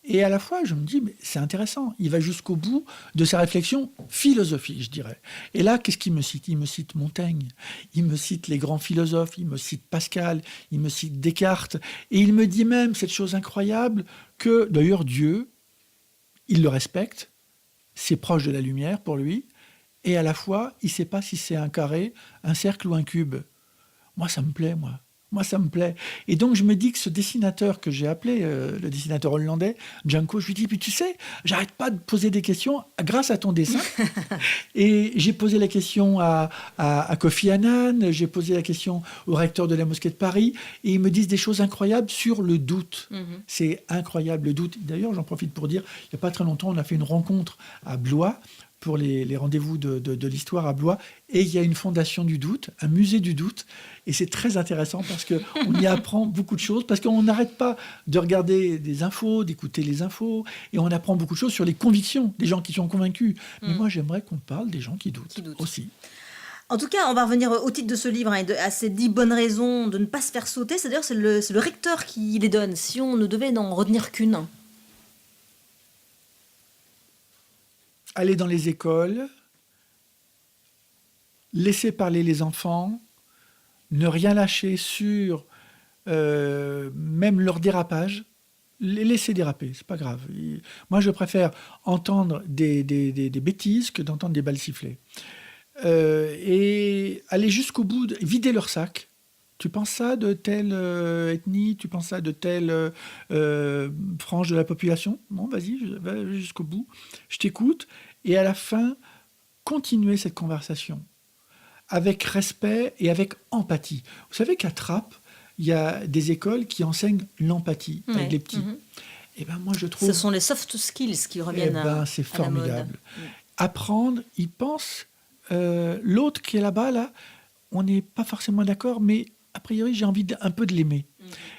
Speaker 2: Et à la fois, je me dis, mais c'est intéressant. Il va jusqu'au bout de sa réflexion philosophique, je dirais. Et là, qu'est-ce qu'il me cite ? Il me cite Montaigne, il me cite les grands philosophes, il me cite Pascal, il me cite Descartes. Et il me dit même cette chose incroyable que, d'ailleurs, Dieu, il le respecte, c'est proche de la lumière pour lui. Et à la fois, il ne sait pas si c'est un carré, un cercle ou un cube. Moi, ça me plaît, moi. Moi, ça me plaît. Et donc, je me dis que ce dessinateur que j'ai appelé, le dessinateur hollandais, Janko, je lui dis, puis tu sais, j'arrête pas de poser des questions grâce à ton dessin. Et j'ai posé la question à Kofi Annan, j'ai posé la question au recteur de la mosquée de Paris, et ils me disent des choses incroyables sur le doute. C'est incroyable, le doute. D'ailleurs, j'en profite pour dire, il n'y a pas très longtemps, on a fait une rencontre à Blois, pour les rendez-vous de l'histoire à Blois, et il y a une fondation du doute, un musée du doute, et c'est très intéressant parce qu'on y apprend beaucoup de choses, parce qu'on n'arrête pas de regarder des infos, d'écouter les infos, et on apprend beaucoup de choses sur les convictions des gens qui sont convaincus. Mais moi, j'aimerais qu'on parle des gens qui doutent aussi.
Speaker 3: En tout cas, on va revenir au titre de ce livre, et à ces 10 bonnes raisons de ne pas se faire sauter. C'est-à-dire, c'est le recteur qui les donne, si on ne devait n'en retenir qu'une.
Speaker 2: Aller dans les écoles, laisser parler les enfants, ne rien lâcher sur même leur dérapage, les laisser déraper, c'est pas grave. Moi, je préfère entendre des bêtises que d'entendre des balles sifflées. Et aller jusqu'au bout, vider leur sac. Tu penses ça de telle ethnie, tu penses ça de telle frange de la population ? Bon, vas-y, va jusqu'au bout. Je t'écoute. Et à la fin, continuer cette conversation avec respect et avec empathie. Vous savez qu'à Trappes, il y a des écoles qui enseignent l'empathie avec les petits. Eh ben, moi, je trouve...
Speaker 3: Ce sont les soft skills qui reviennent
Speaker 2: c'est
Speaker 3: à la mode.
Speaker 2: formidable. Apprendre, il pense... l'autre qui est là-bas, là, on n'est pas forcément d'accord, mais a priori, j'ai envie un peu de l'aimer.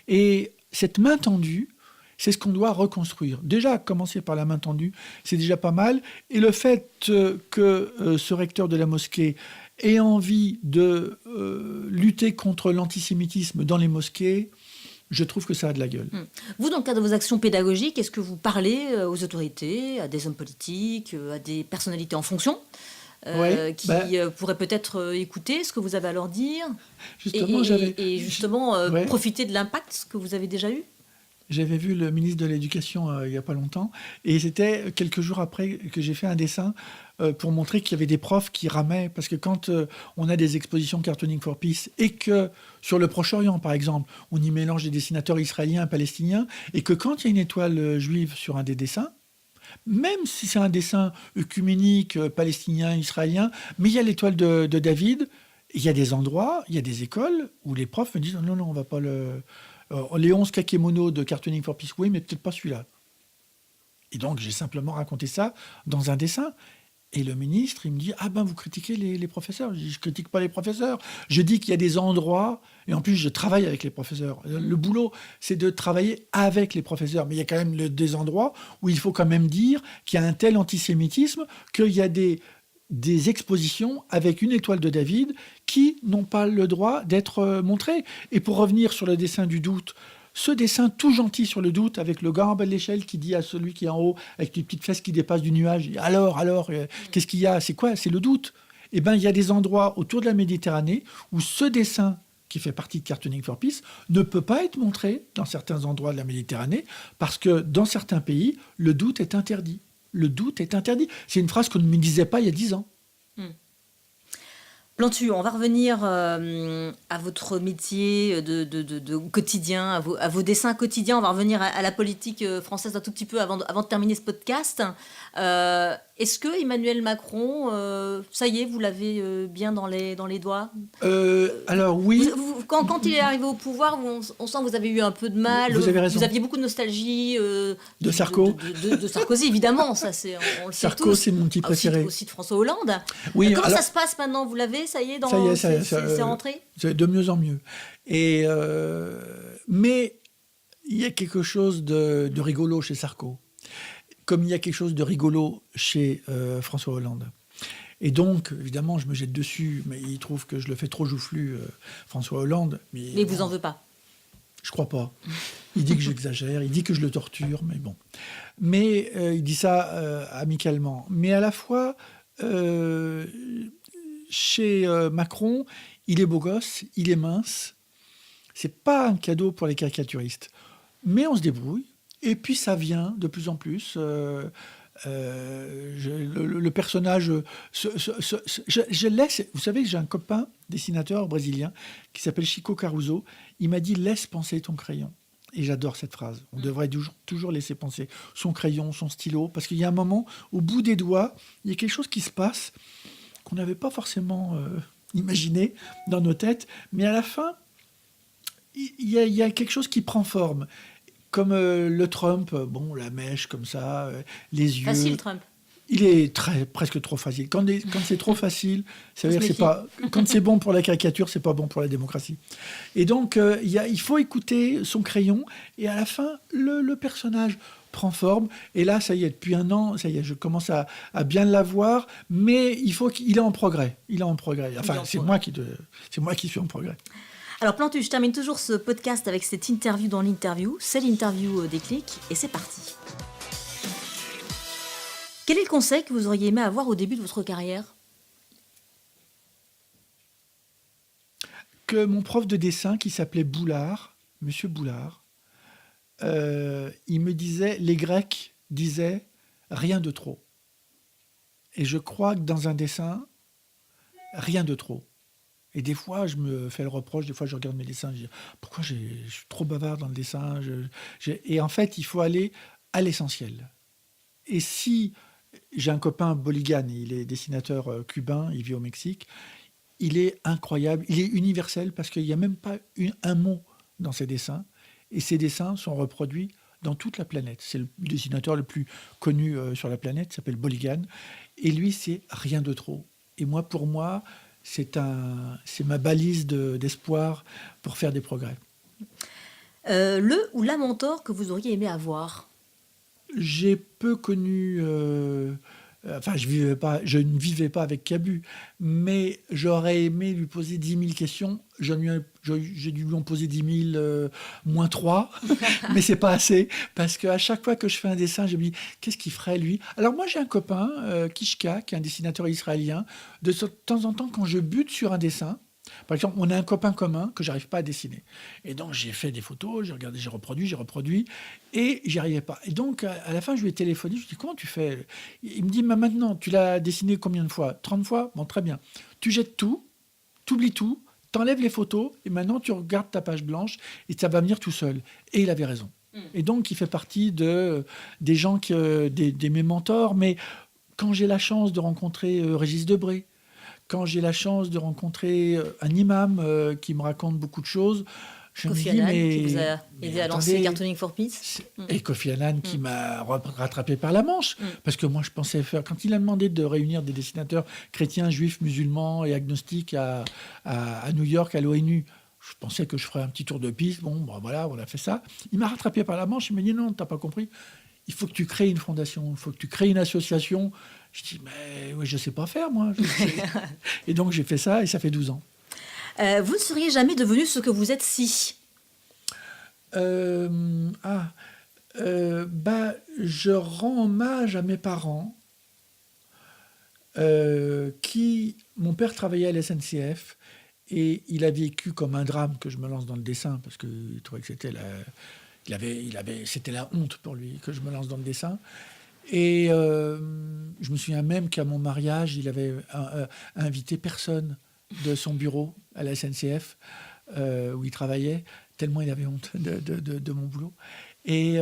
Speaker 2: Et cette main tendue, c'est ce qu'on doit reconstruire. Déjà, commencer par la main tendue, c'est déjà pas mal. Et le fait que ce recteur de la mosquée ait envie de lutter contre l'antisémitisme dans les mosquées, je trouve que ça a de la gueule.
Speaker 3: Vous, dans le cadre de vos actions pédagogiques, est-ce que vous parlez aux autorités, à des hommes politiques, à des personnalités en fonction qui pourraient peut-être écouter ce que vous avez à leur dire justement, profiter de l'impact que vous avez déjà eu?
Speaker 2: J'avais vu le ministre de l'Éducation il n'y a pas longtemps, et c'était quelques jours après que j'ai fait un dessin pour montrer qu'il y avait des profs qui ramaient, parce que quand on a des expositions Cartooning for Peace, et que sur le Proche-Orient, par exemple, on y mélange des dessinateurs israéliens et palestiniens, et que quand il y a une étoile juive sur un des dessins, même si c'est un dessin œcuménique, palestinien, israélien, mais il y a l'étoile de David, il y a des endroits, il y a des écoles où les profs me disent « Non, on va pas le... les 11 kakémonos de Cartooning for Peace, oui, mais peut-être pas celui-là. » Et donc, j'ai simplement raconté ça dans un dessin. Et le ministre, il me dit « Ah ben, vous critiquez les professeurs ?» Je dis « Je critique pas les professeurs. Je dis qu'il y a des endroits, et en plus, je travaille avec les professeurs. Le boulot, c'est de travailler avec les professeurs. Mais il y a quand même des endroits où il faut quand même dire qu'il y a un tel antisémitisme qu'il y a des expositions avec une étoile de David qui n'ont pas le droit d'être montrées. » Et pour revenir sur le dessin du doute, ce dessin tout gentil sur le doute, avec le gars en bas de l'échelle qui dit à celui qui est en haut, avec les petites fesses qui dépassent du nuage, « Alors, qu'est-ce qu'il y a? C'est quoi? C'est le doute. » Eh bien, il y a des endroits autour de la Méditerranée où ce dessin, qui fait partie de Cartooning for Peace, ne peut pas être montré dans certains endroits de la Méditerranée, parce que dans certains pays, le doute est interdit. Le doute est interdit. C'est une phrase qu'on ne me disait pas il y a 10 ans.
Speaker 3: Plantu, on va revenir à votre métier de quotidien, à vos dessins quotidiens. On va revenir à la politique française un tout petit peu avant de terminer ce podcast. Est-ce que Emmanuel Macron, ça y est, vous l'avez bien dans les doigts?
Speaker 2: Alors oui.
Speaker 3: Quand il est arrivé au pouvoir, on sent que vous avez eu un peu de mal.
Speaker 2: Vous avez raison.
Speaker 3: Vous aviez beaucoup de nostalgie.
Speaker 2: De Sarko.
Speaker 3: De Sarkozy, évidemment. Ça, on le sait
Speaker 2: Sarko,
Speaker 3: tous.
Speaker 2: c'est mon petit préféré.
Speaker 3: Aussi de François Hollande.
Speaker 2: Oui,
Speaker 3: Comment ça se passe maintenant? Vous l'avez? Ça y est, c'est rentré?
Speaker 2: De mieux en mieux. Mais il y a quelque chose de rigolo chez Sarko, comme il y a quelque chose de rigolo chez François Hollande. Et donc, évidemment, je me jette dessus, mais il trouve que je le fais trop joufflu, François Hollande. Mais
Speaker 3: il vous en veut pas?
Speaker 2: Je crois pas. Il dit que j'exagère, il dit que je le torture, mais bon. Mais il dit ça amicalement. Mais à la fois... chez Macron, il est beau gosse, il est mince. C'est pas un cadeau pour les caricaturistes. Mais on se débrouille. Et puis ça vient de plus en plus. Le personnage... je laisse... Vous savez que j'ai un copain dessinateur brésilien qui s'appelle Chico Caruso. Il m'a dit « Laisse penser ton crayon ». Et j'adore cette phrase. On devrait toujours laisser penser son crayon, son stylo. Parce qu'il y a un moment, au bout des doigts, il y a quelque chose qui se passe qu'on n'avait pas forcément imaginé dans nos têtes, mais à la fin, il y a quelque chose qui prend forme. Comme le Trump, la mèche comme ça, les yeux...
Speaker 3: Facile, Trump.
Speaker 2: Il est presque trop facile. Quand c'est trop facile, ça veut dire quand c'est bon pour la caricature, c'est pas bon pour la démocratie. Et donc, il faut écouter son crayon, et à la fin, le personnage prend forme. Et là, ça y est, depuis un an, ça y est, je commence à bien l'avoir, mais il est en progrès. Il est en progrès. Enfin, c'est moi qui suis en progrès.
Speaker 3: Alors, Plantu, je termine toujours ce podcast avec cette interview dans l'interview. C'est l'interview Déclic, et c'est parti. Quel est le conseil que vous auriez aimé avoir au début de votre carrière?
Speaker 2: Que mon prof de dessin, qui s'appelait Boulard, Monsieur Boulard, il me disait, les Grecs disaient rien de trop. Et je crois que dans un dessin, rien de trop. Et des fois, je me fais le reproche, des fois je regarde mes dessins, je dis pourquoi je suis trop bavard dans le dessin. Et en fait, il faut aller à l'essentiel. Et si j'ai un copain Boligan, il est dessinateur cubain, il vit au Mexique, il est incroyable, il est universel parce qu'il n'y a même pas un mot dans ses dessins. Et ces dessins sont reproduits dans toute la planète. C'est le dessinateur le plus connu sur la planète, il s'appelle Boligan. Et lui, c'est rien de trop. Et moi, pour moi, c'est ma balise d'espoir pour faire des progrès.
Speaker 3: Le ou la mentor que vous auriez aimé avoir?
Speaker 2: J'ai peu connu... je ne vivais pas avec Cabu, mais j'aurais aimé lui poser 10 000 questions. J'ai dû lui en poser 10 000 moins 3, mais c'est pas assez, parce qu'à chaque fois que je fais un dessin, je me dis, qu'est-ce qu'il ferait lui? Alors moi j'ai un copain, Kishka, qui est un dessinateur israélien. De temps en temps, quand je bute sur un dessin, par exemple, on a un copain commun que j'arrive pas à dessiner. Et donc, j'ai fait des photos, j'ai regardé, j'ai reproduit, et j'y arrivais pas. Et donc, à la fin, je lui ai téléphoné, je lui ai dit, comment tu fais? Il me dit, maintenant, tu l'as dessiné combien de fois? 30 fois? Bon, très bien. Tu jettes tout, tu oublies tout, t'enlèves les photos, et maintenant, tu regardes ta page blanche, et ça va venir tout seul. Et il avait raison. Et donc, il fait partie des gens, des mes mentors, mais quand j'ai la chance de rencontrer Régis Debray, quand j'ai la chance de rencontrer un imam qui me raconte beaucoup de choses, je
Speaker 3: Kofi
Speaker 2: me dis,
Speaker 3: Annan,
Speaker 2: mais...
Speaker 3: qui vous a aidé à lancer Cartooning for Peace.
Speaker 2: Et Kofi Annan qui m'a rattrapé par la manche. Parce que moi, je pensais faire... Quand il a demandé de réunir des dessinateurs chrétiens, juifs, musulmans et agnostiques à New York, à l'ONU, je pensais que je ferais un petit tour de piste. Bon, voilà, on a fait ça. Il m'a rattrapé par la manche. Il m'a dit, non, t'as pas compris. Il faut que tu crées une fondation, il faut que tu crées une association. Je dis, mais oui, je ne sais pas faire, moi. Et donc, j'ai fait ça, et ça fait 12 ans.
Speaker 3: Vous ne seriez jamais devenu ce que vous êtes si?
Speaker 2: Je rends hommage à mes parents, mon père travaillait à la SNCF, et il a vécu comme un drame que je me lance dans le dessin, parce qu'il trouvait que c'était c'était la honte pour lui que je me lance dans le dessin. Et je me souviens même qu'à mon mariage, il avait invité personne de son bureau à la SNCF où il travaillait, tellement il avait honte de mon boulot. Et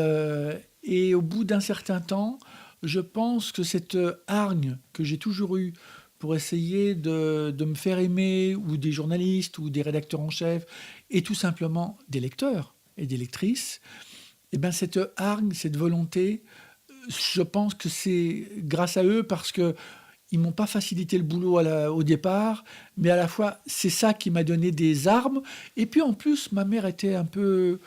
Speaker 2: au bout d'un certain temps, je pense que cette hargne que j'ai toujours eue pour essayer de me faire aimer, ou des journalistes, ou des rédacteurs en chef, et tout simplement des lecteurs et des lectrices, et ben cette hargne, cette volonté, je pense que c'est grâce à eux, parce qu'ils ne m'ont pas facilité le boulot au départ, mais à la fois, c'est ça qui m'a donné des armes. Et puis en plus, ma mère était un peu...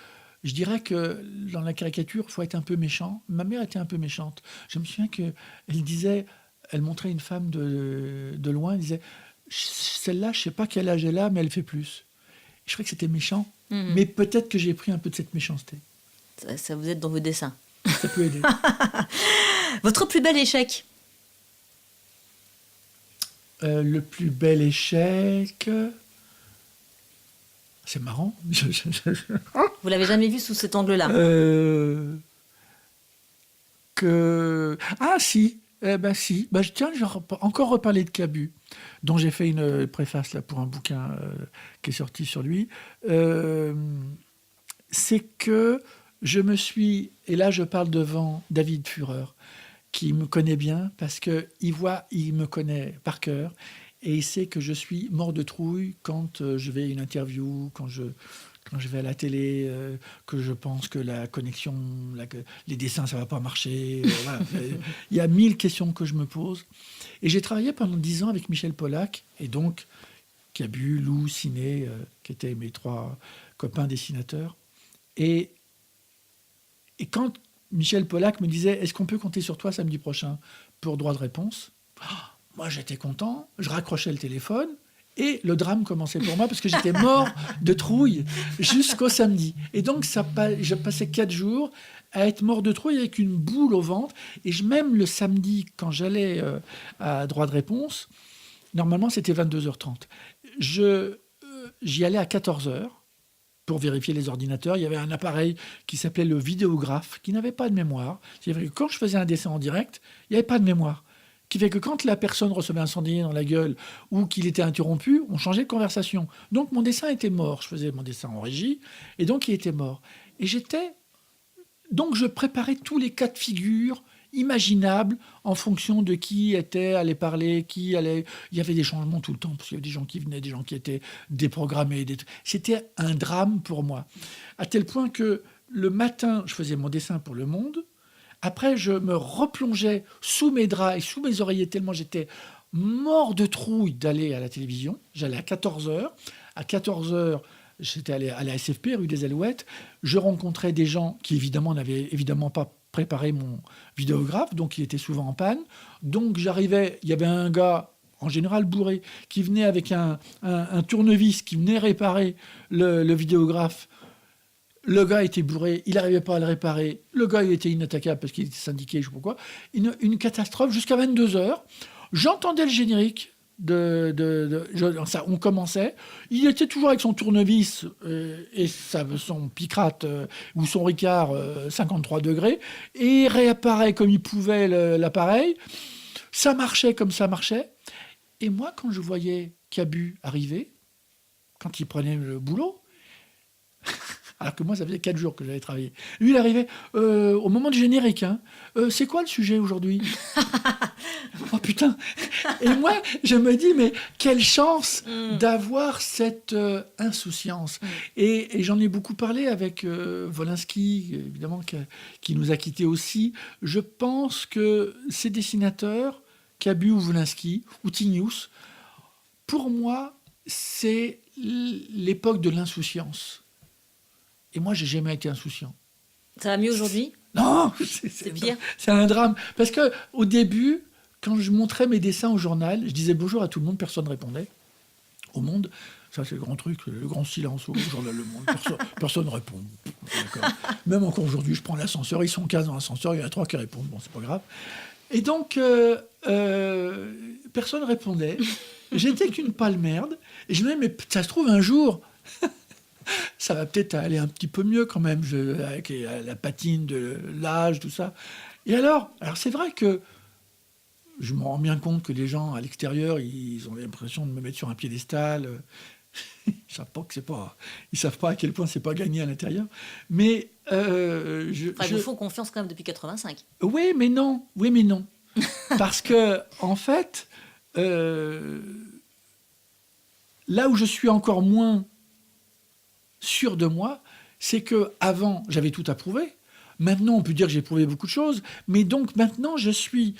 Speaker 2: Je dirais que dans la caricature, il faut être un peu méchant. Ma mère était un peu méchante. Je me souviens qu'elle disait, elle montrait une femme de loin, elle disait, celle-là, je ne sais pas quel âge elle a, mais elle fait plus. Je croyais que c'était méchant, mais peut-être que j'ai pris un peu de cette méchanceté.
Speaker 3: Ça vous aide dans vos dessins.
Speaker 2: Ça peut aider.
Speaker 3: Votre plus bel échec?
Speaker 2: Le plus bel échec... C'est marrant.
Speaker 3: Vous l'avez jamais vu sous cet angle-là?
Speaker 2: Ah si, si. Tiens, j'ai encore reparlé de Cabu, dont j'ai fait une préface là, pour un bouquin qui est sorti sur lui. C'est que je me suis... Et là, je parle devant David Führer, qui me connaît bien, parce qu'il me connaît par cœur, et il sait que je suis mort de trouille quand je vais à une interview, quand je vais à la télé, que je pense que la connexion, les dessins, ça ne va pas marcher. Voilà. Il y a 1000 questions que je me pose. Et j'ai travaillé pendant 10 ans avec Michel Pollack, et donc Cabu, Lou, Ciné, qui étaient mes 3 copains dessinateurs. Et quand Michel Pollack me disait « Est-ce qu'on peut compter sur toi samedi prochain pour droit de réponse ?» Moi, j'étais content, je raccrochais le téléphone, et le drame commençait pour moi, parce que j'étais mort de trouille jusqu'au samedi. Et donc, je passais 4 jours à être mort de trouille avec une boule au ventre. Et même le samedi, quand j'allais à droit de réponse, normalement, c'était 22h30. J'y allais à 14h. Pour vérifier les ordinateurs, il y avait un appareil qui s'appelait le vidéographe, qui n'avait pas de mémoire. C'est-à-dire que quand je faisais un dessin en direct, il n'y avait pas de mémoire. Qui fait que quand la personne recevait un sanglier dans la gueule ou qu'il était interrompu, on changeait de conversation. Donc mon dessin était mort. Je faisais mon dessin en régie, et donc il était mort. Et donc je préparais tous les cas de figure imaginables en fonction de qui allait parler, qui allait... Il y avait des changements tout le temps, parce qu'il y avait des gens qui venaient, des gens qui étaient déprogrammés. C'était un drame pour moi. À tel point que le matin, je faisais mon dessin pour Le Monde. Après, je me replongeais sous mes draps et sous mes oreillers tellement j'étais mort de trouille d'aller à la télévision. J'allais à 14 heures. À 14 heures, j'étais allé à la SFP, rue des Alouettes. Je rencontrais des gens qui, évidemment, n'avaient évidemment pas préparé mon vidéographe, donc il était souvent en panne. Donc j'arrivais, il y avait un gars, en général bourré, qui venait avec un tournevis, qui venait réparer le vidéographe. Le gars était bourré, il n'arrivait pas à le réparer. Le gars, il était inattaquable parce qu'il était syndiqué, je ne sais pas pourquoi. Une catastrophe jusqu'à 22 heures. J'entendais le générique. On commençait. Il était toujours avec son tournevis et son Picrate ou son Ricard 53 degrés. Et il réapparaît comme il pouvait l'appareil. Ça marchait comme ça marchait. Et moi, quand je voyais Cabu arriver, quand il prenait le boulot... Alors que moi, ça faisait 4 jours que j'avais travaillé. Lui, il arrivait au moment du générique. Hein. C'est quoi le sujet aujourd'hui? Oh putain! Et moi, je me dis, mais quelle chance d'avoir cette insouciance. Et j'en ai beaucoup parlé avec Wolinski, évidemment, qui nous a quittés aussi. Je pense que ces dessinateurs, Cabu ou Wolinski, ou Tinius, pour moi, c'est l'époque de l'insouciance. Et moi, j'ai jamais été insouciant.
Speaker 3: Ça va mieux aujourd'hui?
Speaker 2: Non,
Speaker 3: c'est pire.
Speaker 2: C'est un drame. Parce qu'au début, quand je montrais mes dessins au journal, je disais bonjour à tout le monde, personne ne répondait. Au Monde, ça c'est le grand truc, le grand silence au journal Le Monde. Personne ne répond. D'accord. Même encore aujourd'hui, je prends l'ascenseur, ils sont 15 dans l'ascenseur, il y en a 3 qui répondent. Bon, c'est pas grave. Et donc, personne ne répondait. J'étais qu'une pâle merde. Et je me disais, mais ça se trouve un jour... ça va peut-être aller un petit peu mieux quand même, avec la patine de l'âge, tout ça. Et alors c'est vrai que je me rends bien compte que les gens à l'extérieur, ils ont l'impression de me mettre sur un piédestal. Ils savent pas à quel point c'est pas gagné à l'intérieur. Mais
Speaker 3: Ils vous font confiance quand même depuis 85.
Speaker 2: Oui, mais non. Parce que en fait, là où je suis encore moins sûr de moi, c'est que avant j'avais tout approuvé. Maintenant, on peut dire que j'ai prouvé beaucoup de choses, mais donc maintenant, je suis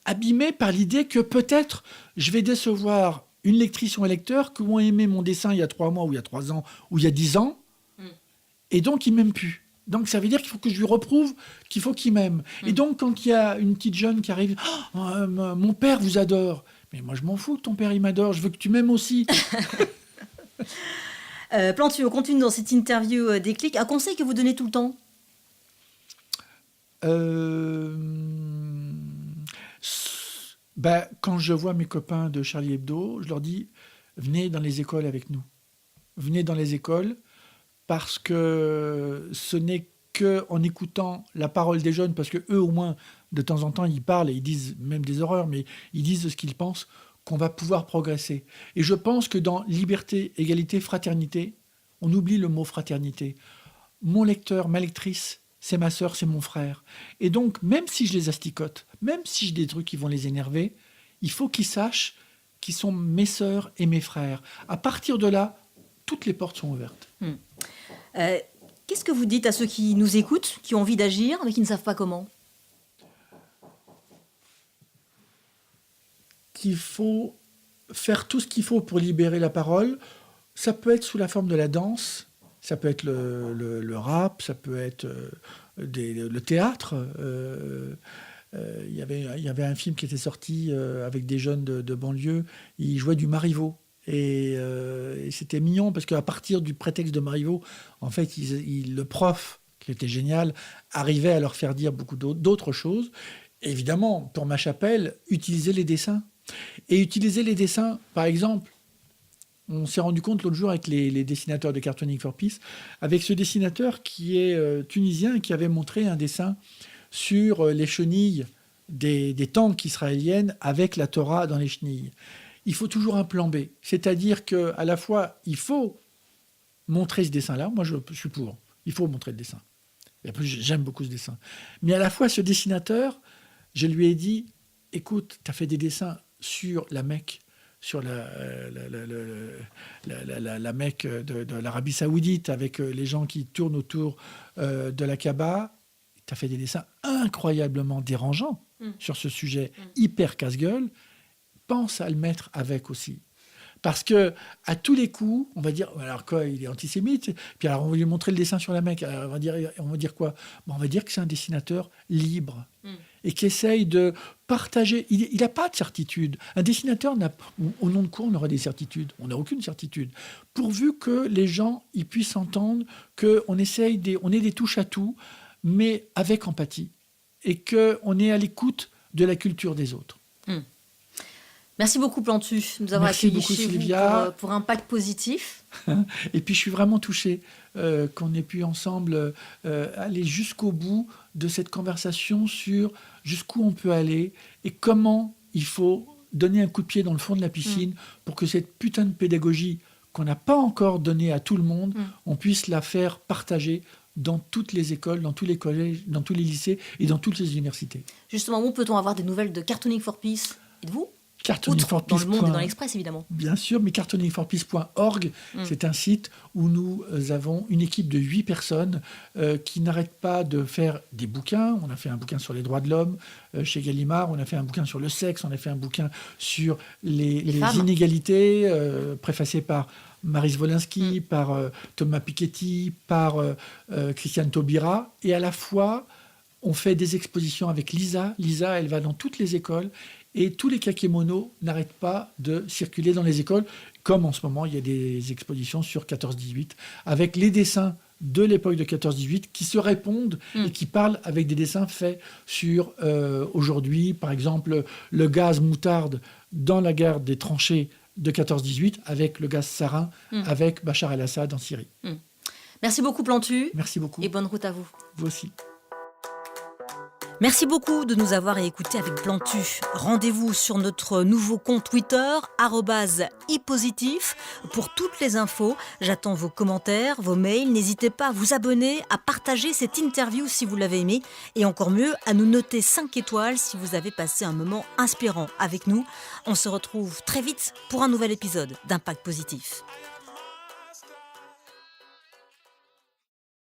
Speaker 2: abîmé par l'idée que peut-être je vais décevoir une lectrice ou un lecteur qui ont aimé mon dessin il y a 3 mois, ou il y a 3 ans, ou il y a 10 ans, et donc ils m'aiment plus. Donc ça veut dire qu'il faut que je lui reprouve qu'il faut qu'il m'aime. Et donc quand il y a une petite jeune qui arrive, mon père vous adore. Mais moi je m'en fous que ton père il m'adore, je veux que tu m'aimes aussi.
Speaker 3: Plantu, on continue dans cette interview Déclic. Un conseil que vous donnez tout le temps?
Speaker 2: Quand je vois mes copains de Charlie Hebdo, je leur dis, venez dans les écoles avec nous. Venez dans les écoles, parce que ce n'est qu'en écoutant la parole des jeunes, parce qu'eux, au moins, de temps en temps, ils parlent et ils disent même des horreurs, mais ils disent ce qu'ils pensent, qu'on va pouvoir progresser. Et je pense que dans liberté, égalité, fraternité, on oublie le mot fraternité. Mon lecteur, ma lectrice, c'est ma sœur, c'est mon frère. Et donc, même si je les asticote, même si j'ai des trucs qui vont les énerver, il faut qu'ils sachent qu'ils sont mes sœurs et mes frères. À partir de là, toutes les portes sont ouvertes.
Speaker 3: Qu'est-ce que vous dites à ceux qui nous écoutent, qui ont envie d'agir, mais qui ne savent pas comment?
Speaker 2: Qu'il faut faire tout ce qu'il faut pour libérer la parole. Ça peut être sous la forme de la danse, ça peut être le rap, ça peut être le théâtre. Il y avait un film qui était sorti avec des jeunes de banlieue, ils jouaient du Marivaux. Et c'était mignon parce qu'à partir du prétexte de Marivaux, en fait, le prof, qui était génial, arrivait à leur faire dire beaucoup d'autres choses. Et évidemment, pour Ma Chapelle, utiliser les dessins. Et utiliser les dessins, par exemple, on s'est rendu compte l'autre jour avec les dessinateurs de Cartooning for Peace, avec ce dessinateur qui est tunisien et qui avait montré un dessin sur les chenilles des tanks israéliennes avec la Torah dans les chenilles. Il faut toujours un plan B. C'est-à-dire qu'à la fois, il faut montrer ce dessin-là. Moi, je suis pour. Il faut montrer le dessin. Et après, j'aime beaucoup ce dessin. Mais à la fois, ce dessinateur, je lui ai dit, écoute, tu as fait des dessins sur la Mecque, sur la Mecque de l'Arabie Saoudite, avec les gens qui tournent autour de la Kaaba. Tu as fait des dessins incroyablement dérangeants sur ce sujet hyper casse-gueule. Pense à le mettre avec aussi. Parce que à tous les coups, on va dire, alors quoi, il est antisémite, puis alors on va lui montrer le dessin sur la Mecque, on va dire quoi? On va dire que c'est un dessinateur libre et qui essaye de partager. Il n'a pas de certitude. Un dessinateur, au nom de quoi on aura des certitudes? On n'a aucune certitude. Pourvu que les gens ils puissent entendre qu'on essaye on est des touches à tout, mais avec empathie, et qu'on est à l'écoute de la culture des autres.
Speaker 3: Merci beaucoup Plantu de nous avoir accueillis chez
Speaker 2: Sylvia.
Speaker 3: vous pour Impact Positif.
Speaker 2: Et puis je suis vraiment touché qu'on ait pu ensemble aller jusqu'au bout de cette conversation sur jusqu'où on peut aller et comment il faut donner un coup de pied dans le fond de la piscine pour que cette putain de pédagogie qu'on n'a pas encore donnée à tout le monde, on puisse la faire partager dans toutes les écoles, dans tous les collèges, dans tous les lycées et dans toutes les universités.
Speaker 3: Justement, où peut-on avoir des nouvelles de Cartooning for Peace et de vous?
Speaker 2: Cartooningforpeace.
Speaker 3: Dans le monde et dans l'Express, évidemment.
Speaker 2: Bien sûr, mais cartooningforpeace.org, c'est un site où nous avons une équipe de 8 personnes qui n'arrêtent pas de faire des bouquins. On a fait un bouquin sur les droits de l'homme chez Gallimard, on a fait un bouquin sur le sexe, on a fait un bouquin sur les inégalités, préfacé par Maryse Wolinski, par Thomas Piketty, par Christiane Taubira. Et à la fois, on fait des expositions avec Lisa. Lisa, elle va dans toutes les écoles. Et tous les kakémonos n'arrêtent pas de circuler dans les écoles, comme en ce moment, il y a des expositions sur 14-18, avec les dessins de l'époque de 14-18 qui se répondent et qui parlent avec des dessins faits sur, aujourd'hui, par exemple, le gaz moutarde dans la guerre des tranchées de 14-18, avec le gaz sarin, avec Bachar el-Assad en Syrie.
Speaker 3: Merci beaucoup Plantu.
Speaker 2: Merci beaucoup.
Speaker 3: Et bonne route à vous.
Speaker 2: Vous aussi.
Speaker 1: Merci beaucoup de nous avoir écoutés avec Plantu. Rendez-vous sur notre nouveau compte Twitter, @ipositif, pour toutes les infos. J'attends vos commentaires, vos mails. N'hésitez pas à vous abonner, à partager cette interview si vous l'avez aimée. Et encore mieux, à nous noter 5 étoiles si vous avez passé un moment inspirant avec nous. On se retrouve très vite pour un nouvel épisode d'Impact Positif.